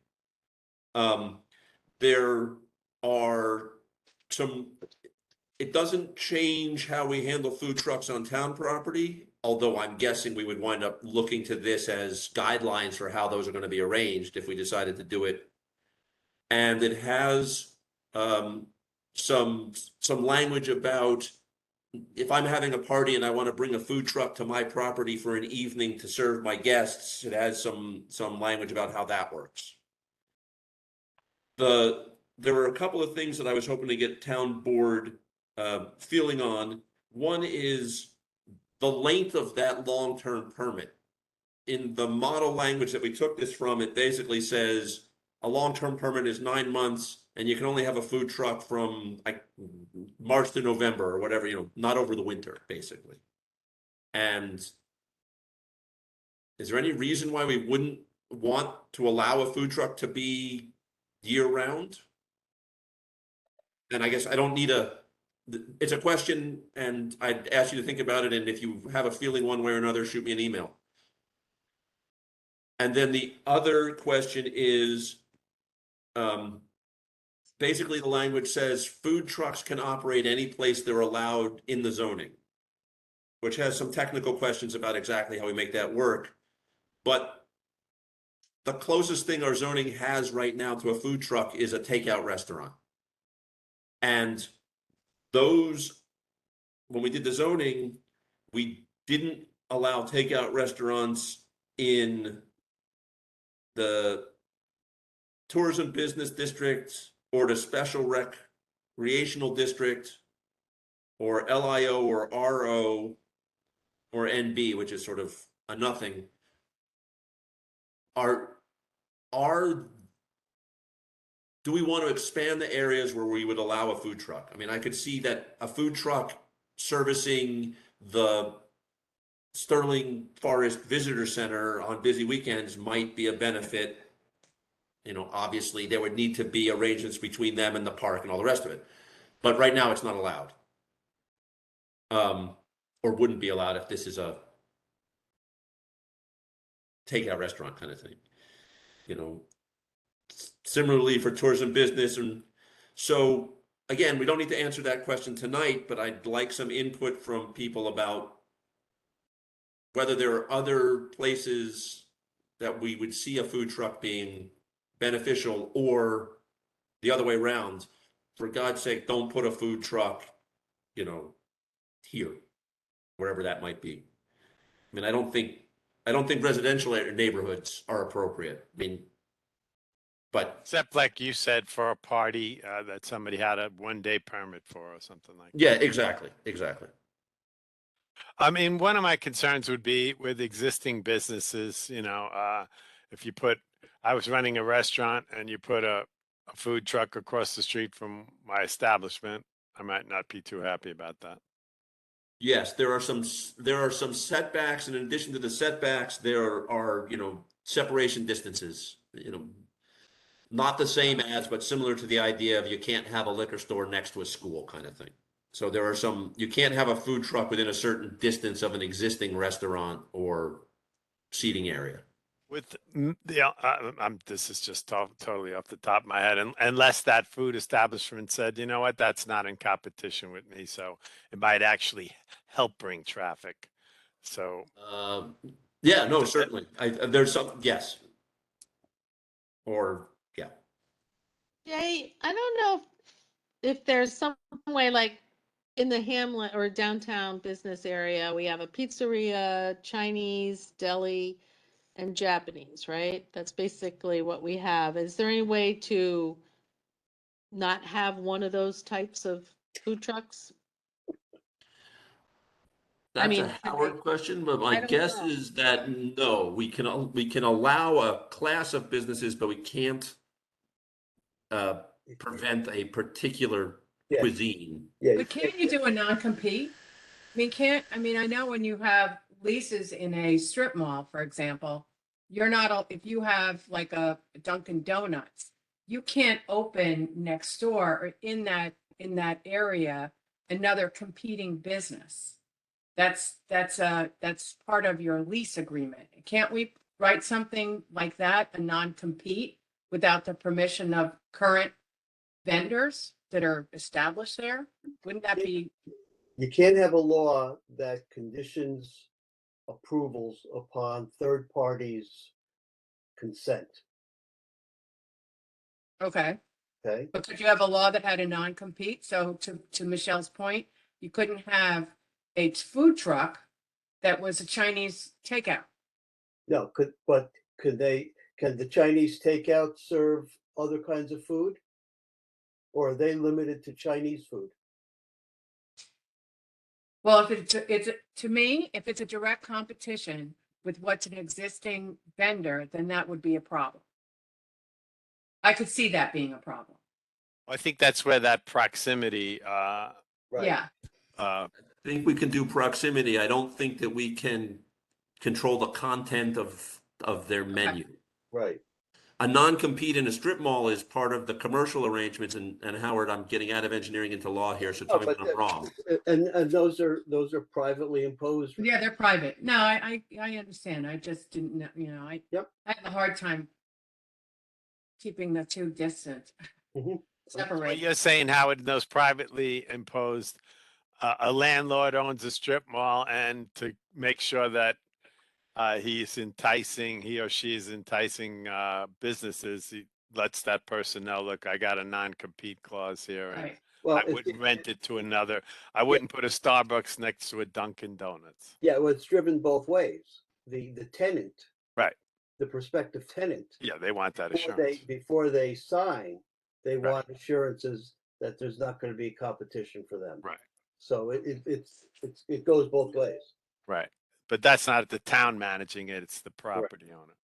[SPEAKER 3] There are it doesn't change how we handle food trucks on town property, although I'm guessing we would wind up looking to this as guidelines for how those are going to be arranged if we decided to do it. And it has some language about if I'm having a party and I want to bring a food truck to my property for an evening to serve my guests, it has some language about how that works. There were a couple of things that I was hoping to get town board feeling on. One is the length of that long-term permit. In the model language that we took this from, it basically says a long-term permit is 9 months, and you can only have a food truck from like March to November or whatever, not over the winter, basically. And is there any reason why we wouldn't want to allow a food truck to be year-round? And I guess I don't need it's a question, and I'd ask you to think about it, and if you have a feeling one way or another, shoot me an email. And then the other question is, basically the language says food trucks can operate any place they're allowed in the zoning, which has some technical questions about exactly how we make that work. But the closest thing our zoning has right now to a food truck is a takeout restaurant. And those, when we did the zoning, we didn't allow takeout restaurants in the tourism business district or the special recreational district or LIO or RO or NB, which is sort of a nothing. Do we want to expand the areas where we would allow a food truck? I mean, I could see that a food truck servicing the Sterling Forest Visitor Center on busy weekends might be a benefit. You know, obviously there would need to be arrangements between them and the park and all the rest of it. But right now it's not allowed. Or wouldn't be allowed if this is a takeout restaurant kind of thing. You know, similarly for tourism business. And so again, we don't need to answer that question tonight, but I'd like some input from people about whether there are other places that we would see a food truck being beneficial, or the other way around. For God's sake, don't put a food truck, you know, here, wherever that might be. I mean, I don't think residential neighborhoods are appropriate. I mean, but
[SPEAKER 2] Except like you said, for a party that somebody had a 1-day permit for or something like that.
[SPEAKER 3] yeah, exactly.
[SPEAKER 2] I mean, one of my concerns would be with existing businesses, you know, if you put, I was running a restaurant and you put a food truck across the street from my establishment, I might not be too happy about that.
[SPEAKER 3] Yes, there are some setbacks, and in addition to the setbacks, there are, you know, separation distances, you know, not the same as, but similar to the idea of you can't have a liquor store next to a school kind of thing. So there are you can't have a food truck within a certain distance of an existing restaurant or seating area.
[SPEAKER 2] With this is just totally off the top of my head, unless that food establishment said, you know what, that's not in competition with me, so it might actually help bring traffic. So
[SPEAKER 3] yeah, no, certainly. There's some, yes, or yeah.
[SPEAKER 1] Jay, I don't know if there's some way, like in the Hamlet or downtown business area, we have a pizzeria, Chinese, deli, and Japanese, right? That's basically what we have. Is there any way to not have one of those types of food trucks?
[SPEAKER 3] That's
[SPEAKER 1] mean,
[SPEAKER 3] a Howard question, but my
[SPEAKER 1] I don't
[SPEAKER 3] guess
[SPEAKER 1] know.
[SPEAKER 3] is that no, we can allow a class of businesses, but we can't prevent a particular
[SPEAKER 8] Yeah.
[SPEAKER 3] cuisine.
[SPEAKER 8] Yeah,
[SPEAKER 6] But can't you do a non-compete? I mean, I know when you have leases in a strip mall, for example, you're not, if you have like a Dunkin' Donuts, you can't open next door or in that area another competing business. That's part of your lease agreement. Can't we write something like that, a non-compete, without the permission of current vendors that are established there? Wouldn't that be?
[SPEAKER 8] You can't have a law that conditions approvals upon third parties' consent,
[SPEAKER 6] Okay,
[SPEAKER 8] okay?
[SPEAKER 6] but could you have a law that had a non-compete? So to Michelle's point, you couldn't have a food truck that was a Chinese takeout.
[SPEAKER 8] No, can the Chinese takeout serve other kinds of food? Or are they limited to Chinese food?
[SPEAKER 6] Well, if to me, if it's a direct competition with what's an existing vendor, then that would be a problem. I could see that being a problem.
[SPEAKER 2] I think that's where that proximity
[SPEAKER 8] Right.
[SPEAKER 6] Yeah,
[SPEAKER 3] think we can do proximity. I don't think that we can control the content of their menu.
[SPEAKER 8] Right.
[SPEAKER 3] A non-compete in a strip mall is part of the commercial arrangements, and Howard, I'm getting out of engineering into law here, so tell me
[SPEAKER 8] Oh,
[SPEAKER 3] when I'm wrong.
[SPEAKER 8] And those are privately imposed.
[SPEAKER 6] Yeah, they're private. No, I understand. I just didn't know,
[SPEAKER 8] Yep.
[SPEAKER 6] I have a hard time keeping the two distant,
[SPEAKER 8] Mhm.
[SPEAKER 2] What
[SPEAKER 6] separate.
[SPEAKER 2] you're saying, Howard, those privately imposed, a landlord owns a strip mall, and to make sure that he or she is enticing businesses, he lets that person know, look, I got a non-compete clause here, and
[SPEAKER 6] Right.
[SPEAKER 8] Well,
[SPEAKER 2] I wouldn't rent it to another. I wouldn't put a Starbucks next to a Dunkin' Donuts.
[SPEAKER 8] yeah, well, it's driven both ways. The tenant,
[SPEAKER 2] Right.
[SPEAKER 8] the prospective tenant,
[SPEAKER 2] Yeah, they want that
[SPEAKER 8] before
[SPEAKER 2] assurance.
[SPEAKER 8] before they sign, they
[SPEAKER 2] Right.
[SPEAKER 8] want assurances that there's not going to be competition for them.
[SPEAKER 2] Right.
[SPEAKER 8] So it goes both ways.
[SPEAKER 2] Right. But that's not the town managing it, it's the property owner.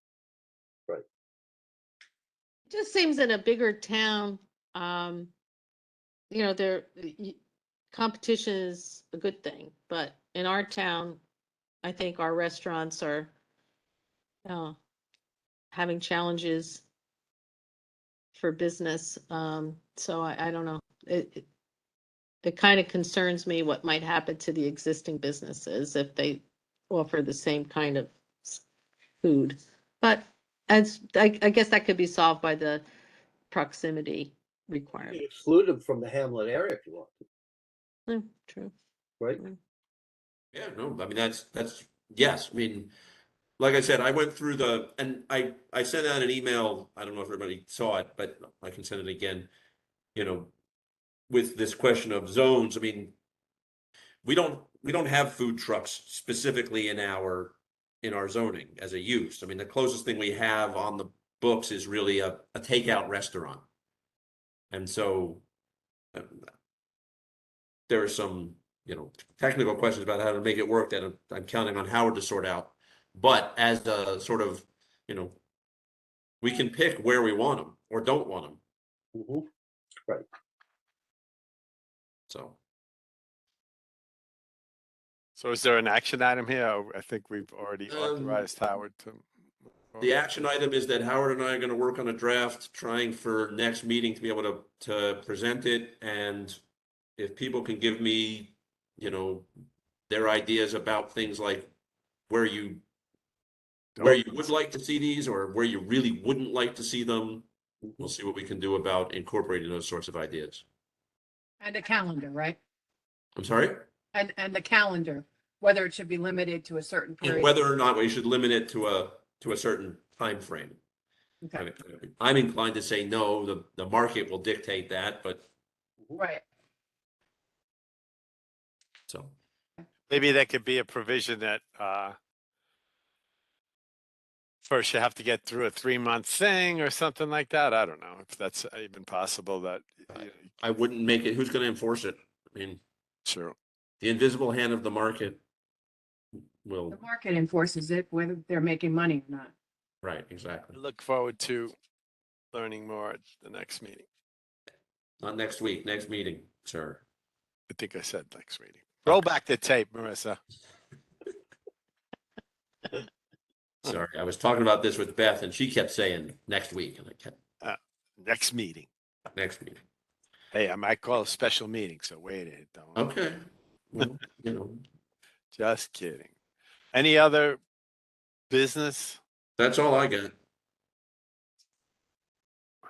[SPEAKER 8] Right.
[SPEAKER 1] It just seems in a bigger town, competition is a good thing, but in our town, I think our restaurants are having challenges for business. So I don't know. It kind of concerns me what might happen to the existing businesses if they offer the same kind of food. But I guess that could be solved by the proximity
[SPEAKER 8] You
[SPEAKER 1] requirement.
[SPEAKER 8] can exclude them from the Hamlet area if you want,
[SPEAKER 1] True.
[SPEAKER 8] right?
[SPEAKER 3] Yeah, no, I mean, that's, yes, I mean, like I said, I went through and I sent out an email, I don't know if everybody saw it, but I can send it again, with this question of zones. I mean, we don't have food trucks specifically in our zoning as a use. I mean, the closest thing we have on the books is really a takeout restaurant. And so there are some, technical questions about how to make it work that I'm counting on Howard to sort out. But as a sort of, we can pick where we want them or don't want them.
[SPEAKER 8] Mhm. Right.
[SPEAKER 3] So
[SPEAKER 2] So is there an action item here? Or I think we've already
[SPEAKER 3] Um,
[SPEAKER 2] authorized Howard to.
[SPEAKER 3] the action item is that Howard and I are going to work on a draft, trying for next meeting to be able to present it. And if people can give me, their ideas about things like where you would like to see these or where you really wouldn't like to see them, we'll see what we can do about incorporating those sorts of ideas.
[SPEAKER 6] And a calendar, right?
[SPEAKER 3] I'm sorry?
[SPEAKER 6] And the calendar, whether it should be limited to a certain
[SPEAKER 3] And
[SPEAKER 6] period.
[SPEAKER 3] whether or not we should limit it to a certain time frame.
[SPEAKER 6] Okay.
[SPEAKER 3] I'm inclined to say no, the market will dictate that, but
[SPEAKER 6] Right.
[SPEAKER 3] so.
[SPEAKER 2] Maybe that could be a provision that first you have to get through a 3-month thing or something like that. I don't know if that's even possible. That
[SPEAKER 3] I wouldn't make it. Who's going to enforce it? I mean,
[SPEAKER 2] sure.
[SPEAKER 3] the invisible hand of the market will.
[SPEAKER 6] The market enforces it, whether they're making money or not.
[SPEAKER 3] Right,
[SPEAKER 2] I
[SPEAKER 3] exactly.
[SPEAKER 2] look forward to learning more at the next meeting.
[SPEAKER 3] Not next week, next meeting, sir.
[SPEAKER 2] I think I said next meeting. Roll back the tape, Marissa.
[SPEAKER 3] Sorry, I was talking about this with Beth and she kept saying next week and I kept
[SPEAKER 2] Next meeting.
[SPEAKER 3] next meeting.
[SPEAKER 2] Hey, I might call a special meeting, so wait it. Don't.
[SPEAKER 3] Okay. Well,
[SPEAKER 2] Just kidding. Any other business?
[SPEAKER 3] that's all I got.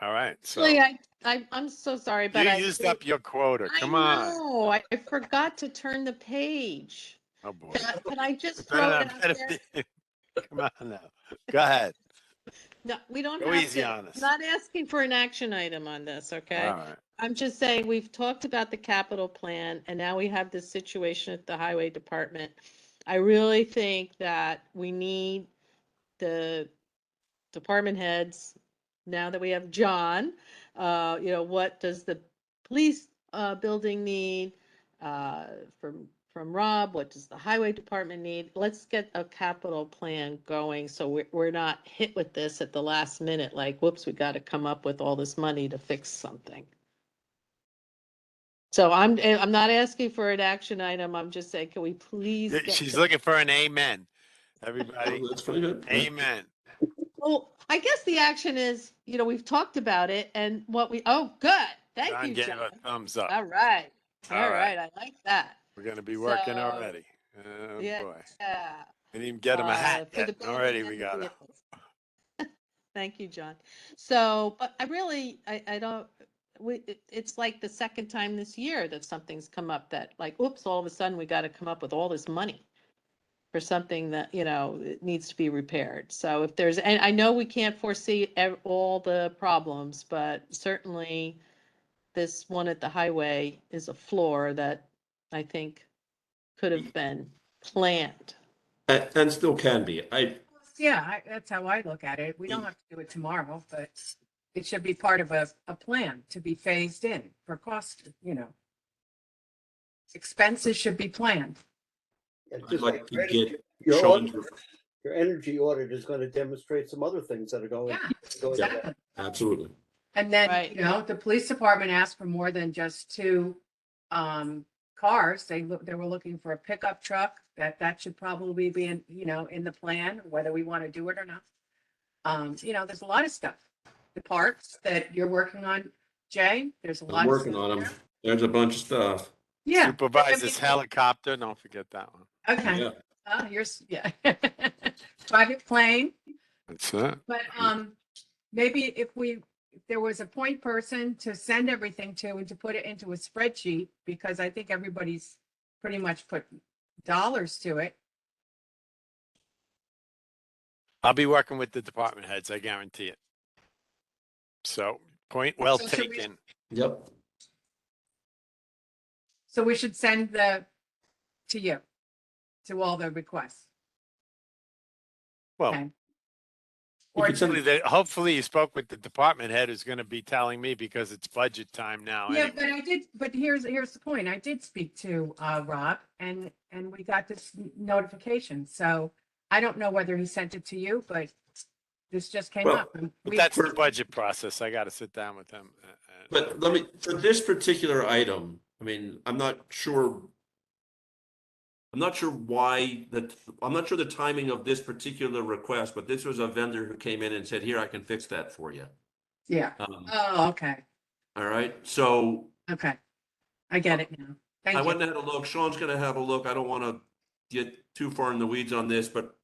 [SPEAKER 2] All right. So
[SPEAKER 1] Actually, I'm so sorry, but
[SPEAKER 2] you
[SPEAKER 1] I
[SPEAKER 2] used up your quota. Come on.
[SPEAKER 1] know, I forgot to turn the page.
[SPEAKER 2] Oh boy.
[SPEAKER 1] Can I just throw it out there?
[SPEAKER 2] Come on now. Go ahead.
[SPEAKER 1] No, we don't
[SPEAKER 2] Go
[SPEAKER 1] have
[SPEAKER 2] easy
[SPEAKER 1] to.
[SPEAKER 2] on us.
[SPEAKER 1] I'm not asking for an action item on this, okay?
[SPEAKER 2] All right.
[SPEAKER 1] I'm just saying, we've talked about the capital plan and now we have this situation at the highway department. I really think that we need the department heads, now that we have John, what does the police building need? From Rob, what does the highway department need? Let's get a capital plan going so we're not hit with this at the last minute, like, whoops, we got to come up with all this money to fix something. So I'm not asking for an action item. I'm just saying, can we please
[SPEAKER 2] Yeah,
[SPEAKER 1] get
[SPEAKER 2] she's
[SPEAKER 1] to-
[SPEAKER 2] looking for an amen. Everybody,
[SPEAKER 3] That's pretty good. Yeah.
[SPEAKER 2] amen.
[SPEAKER 1] Well, I guess the action is, we've talked about it and oh, good. Thank
[SPEAKER 2] John
[SPEAKER 1] you,
[SPEAKER 2] gave
[SPEAKER 1] John.
[SPEAKER 2] a thumbs up.
[SPEAKER 1] All right.
[SPEAKER 2] All
[SPEAKER 1] All
[SPEAKER 2] right.
[SPEAKER 1] right. I like that.
[SPEAKER 2] We're gonna be working
[SPEAKER 1] So,
[SPEAKER 2] already. Oh
[SPEAKER 1] yeah.
[SPEAKER 2] boy.
[SPEAKER 1] Yeah.
[SPEAKER 2] Didn't even get him a hat
[SPEAKER 1] For the
[SPEAKER 2] yet. and Already
[SPEAKER 1] building
[SPEAKER 2] we
[SPEAKER 1] and the
[SPEAKER 2] got it.
[SPEAKER 1] vehicles. Thank you, John. So, but I don't, it's like the second time this year that something's come up that like, oops, all of a sudden we got to come up with all this money for something that, it needs to be repaired. So if there's, and I know we can't foresee all the problems, but certainly this one at the highway is a floor that I think could have been planned.
[SPEAKER 3] And still can be.
[SPEAKER 6] Yeah, that's how I look at it. We don't have to do it tomorrow, but it should be part of a plan to be phased in for cost, Expenses should be planned.
[SPEAKER 8] It's
[SPEAKER 3] I'd
[SPEAKER 8] just
[SPEAKER 3] like
[SPEAKER 8] like
[SPEAKER 3] to
[SPEAKER 8] your
[SPEAKER 3] get
[SPEAKER 8] energy- your
[SPEAKER 3] Sean.
[SPEAKER 8] audit- your energy audit is going to demonstrate some other things that are going.
[SPEAKER 6] Yeah,
[SPEAKER 8] going
[SPEAKER 6] exactly.
[SPEAKER 3] Absolutely.
[SPEAKER 6] And then,
[SPEAKER 1] Right.
[SPEAKER 6] the police department asked for more than just two cars. They were looking for a pickup truck. That should probably be in, in the plan, whether we want to do it or not. There's a lot of stuff. The parts that you're working on, Jay, there's a lot
[SPEAKER 3] I'm
[SPEAKER 6] of
[SPEAKER 3] working
[SPEAKER 6] stuff
[SPEAKER 3] on them.
[SPEAKER 6] there.
[SPEAKER 3] There's a bunch of stuff.
[SPEAKER 6] Yeah.
[SPEAKER 2] Supervisor's helicopter. Don't forget that one.
[SPEAKER 6] Okay.
[SPEAKER 3] Yeah.
[SPEAKER 6] Yeah. Private plane.
[SPEAKER 2] That's it.
[SPEAKER 6] But maybe if there was a point person to send everything to and to put it into a spreadsheet, because I think everybody's pretty much put dollars to it.
[SPEAKER 2] I'll be working with the department heads. I guarantee it. So point well
[SPEAKER 6] So should we-
[SPEAKER 2] taken.
[SPEAKER 3] Yep.
[SPEAKER 6] So we should send to you, to all the requests.
[SPEAKER 2] Well,
[SPEAKER 6] Okay.
[SPEAKER 3] You
[SPEAKER 6] Or
[SPEAKER 3] could send
[SPEAKER 2] hopefully you spoke with the department head who's going to be telling me because it's budget time now.
[SPEAKER 6] yeah,
[SPEAKER 2] Anyway.
[SPEAKER 6] but here's the point. I did speak to Rob and we got this notification. So I don't know whether he sent it to you, but this just came
[SPEAKER 3] Well,
[SPEAKER 6] up. and
[SPEAKER 2] But
[SPEAKER 6] we-
[SPEAKER 2] that's the budget process. I got to sit down with him.
[SPEAKER 3] But for this particular item, I mean, I'm not sure why I'm not sure the timing of this particular request, but this was a vendor who came in and said, here, I can fix that for you.
[SPEAKER 6] Yeah. Oh, okay.
[SPEAKER 3] All right. So
[SPEAKER 6] Okay. I get it now. Thank
[SPEAKER 3] I
[SPEAKER 6] you.
[SPEAKER 3] went and had a look. Sean's going to have a look. I don't want to get too far in the weeds on this, but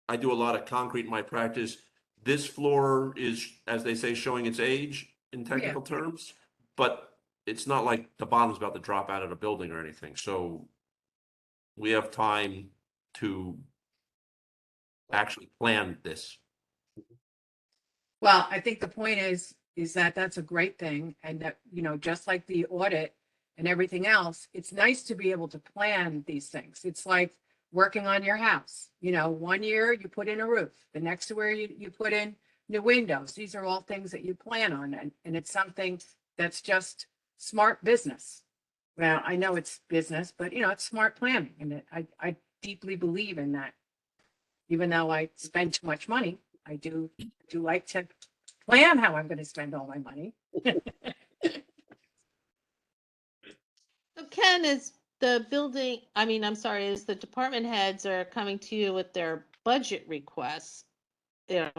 [SPEAKER 3] I do a lot of concrete in my practice. This floor is, as they say, showing its age in technical terms, but it's not like the bottom's about to drop out of the building or anything. So we have time to actually plan this.
[SPEAKER 6] Well, I think the point is that that's a great thing. And that, just like the audit and everything else, it's nice to be able to plan these things. It's like working on your house. 1 year you put in a roof, the next year you put in new windows. These are all things that you plan on. And it's something that's just smart business. Well, I know it's business, but it's smart planning. And I deeply believe in that. Even though I spend too much money, I do like to plan how I'm going to spend all my money.
[SPEAKER 1] So Ken, is the building, I'm sorry, is the department heads are coming to you with their budget requests? It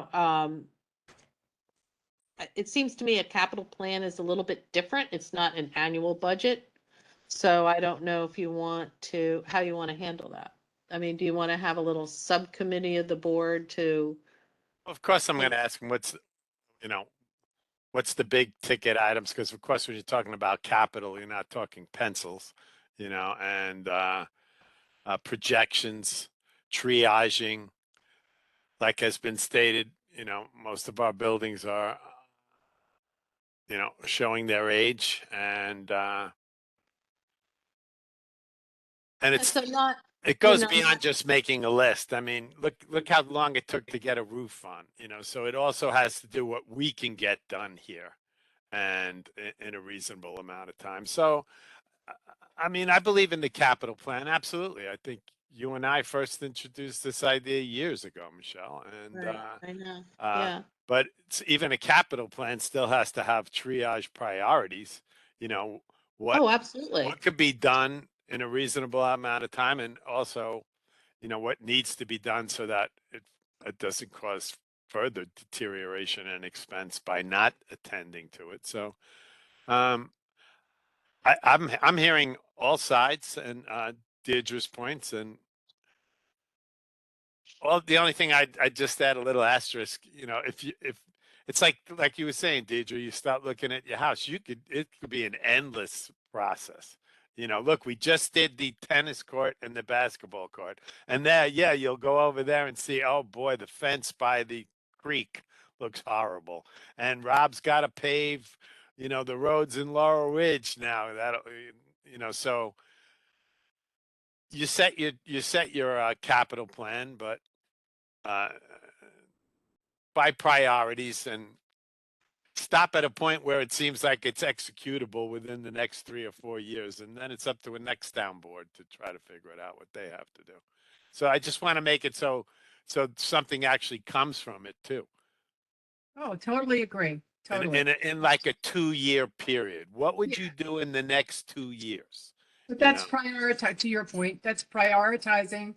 [SPEAKER 1] seems to me a capital plan is a little bit different. It's not an annual budget. So I don't know if you want to, how you want to handle that. Do you want to have a little subcommittee of the board to?
[SPEAKER 2] Of course, I'm going to ask him what's the big ticket items? Because of course, when you're talking about capital, you're not talking pencils, and projections, triaging. Like has been stated, most of our buildings are, showing their age, and it's
[SPEAKER 1] So not,
[SPEAKER 2] it goes
[SPEAKER 1] not-
[SPEAKER 2] beyond just making a list. Look how long it took to get a roof on, so it also has to do what we can get done here and in a reasonable amount of time. So, I believe in the capital plan. Absolutely. I think you and I first introduced this idea years ago, Michelle. And,
[SPEAKER 1] right, I know, yeah.
[SPEAKER 2] but even a capital plan still has to have triage priorities. what
[SPEAKER 1] Oh, absolutely.
[SPEAKER 2] what could be done in a reasonable amount of time, and also, what needs to be done so that it doesn't cause further deterioration and expense by not attending to it. So, I'm hearing all sides and Deirdre's points, and the only thing I just add a little asterisk. If it's like you were saying, Deirdre, you start looking at your house, it could be an endless process. Look, we just did the tennis court and the basketball court, and there, yeah, you'll go over there and see, oh boy, the fence by the creek looks horrible, and Rob's got to pave, the roads in Laurel Ridge now. So you set your capital plan, but uh, by priorities, and stop at a point where it seems like it's executable within the next 3 or 4 years, and then it's up to a next town board to try to figure it out what they have to do. So I just want to make it so something actually comes from it too.
[SPEAKER 6] Oh, totally agree. Totally.
[SPEAKER 2] In like a 2-year period, what would you do in the next 2 years?
[SPEAKER 6] But that's to your point, that's prioritizing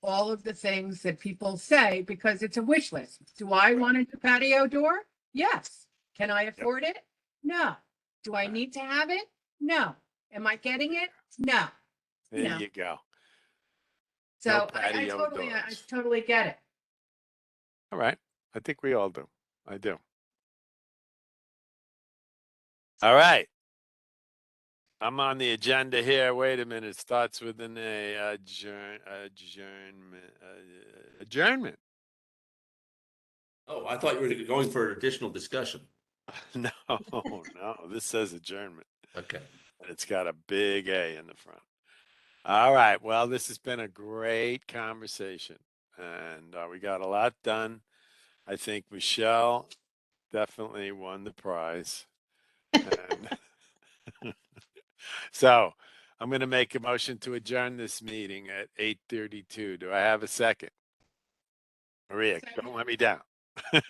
[SPEAKER 6] all of the things that people say because it's a wish list. Do I want a new patio door? Yes. Can I afford it? No. Do I need to have it? No. Am I getting it? No.
[SPEAKER 2] There
[SPEAKER 6] No.
[SPEAKER 2] you go.
[SPEAKER 6] So
[SPEAKER 2] No
[SPEAKER 6] I
[SPEAKER 2] patio
[SPEAKER 6] totally
[SPEAKER 2] doors.
[SPEAKER 6] get it.
[SPEAKER 2] All right. I think we all do. I do. All right. I'm on the agenda here. Wait a minute. It starts with an adjournment.
[SPEAKER 3] Oh, I thought you were going for additional discussion.
[SPEAKER 2] No, no. This says adjournment.
[SPEAKER 3] Okay.
[SPEAKER 2] And it's got a big A in the front. All right. Well, this has been a great conversation, and we got a lot done. I think Michelle definitely won the prize. And so I'm going to make a motion to adjourn this meeting at 8:32. Do I have a second? Maria, don't let me down. I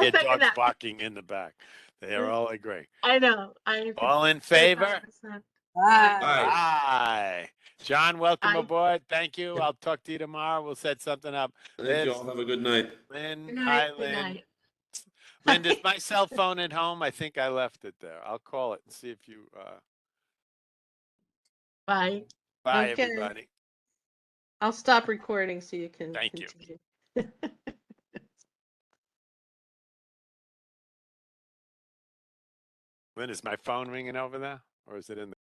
[SPEAKER 2] hear
[SPEAKER 4] second
[SPEAKER 2] dogs
[SPEAKER 4] that.
[SPEAKER 2] barking in the back. They are all agree.
[SPEAKER 4] I know.
[SPEAKER 2] All in favor?
[SPEAKER 4] 100%.
[SPEAKER 3] Aye.
[SPEAKER 2] Aye. John, welcome
[SPEAKER 4] Aye.
[SPEAKER 2] aboard. Thank you. I'll talk to you tomorrow. We'll set something up.
[SPEAKER 3] Thank you all. Have a good night.
[SPEAKER 2] Lynn,
[SPEAKER 6] Good
[SPEAKER 2] hi,
[SPEAKER 6] night.
[SPEAKER 4] Good
[SPEAKER 2] Lynn.
[SPEAKER 4] night.
[SPEAKER 2] Lynn, is my cell phone at home? I think I left it there. I'll call it and see if you.
[SPEAKER 4] Bye.
[SPEAKER 2] Bye,
[SPEAKER 1] Okay.
[SPEAKER 2] everybody.
[SPEAKER 1] I'll stop recording so you can
[SPEAKER 2] Thank you.
[SPEAKER 1] continue.
[SPEAKER 2] Lynn, is my phone ringing over there, or is it in the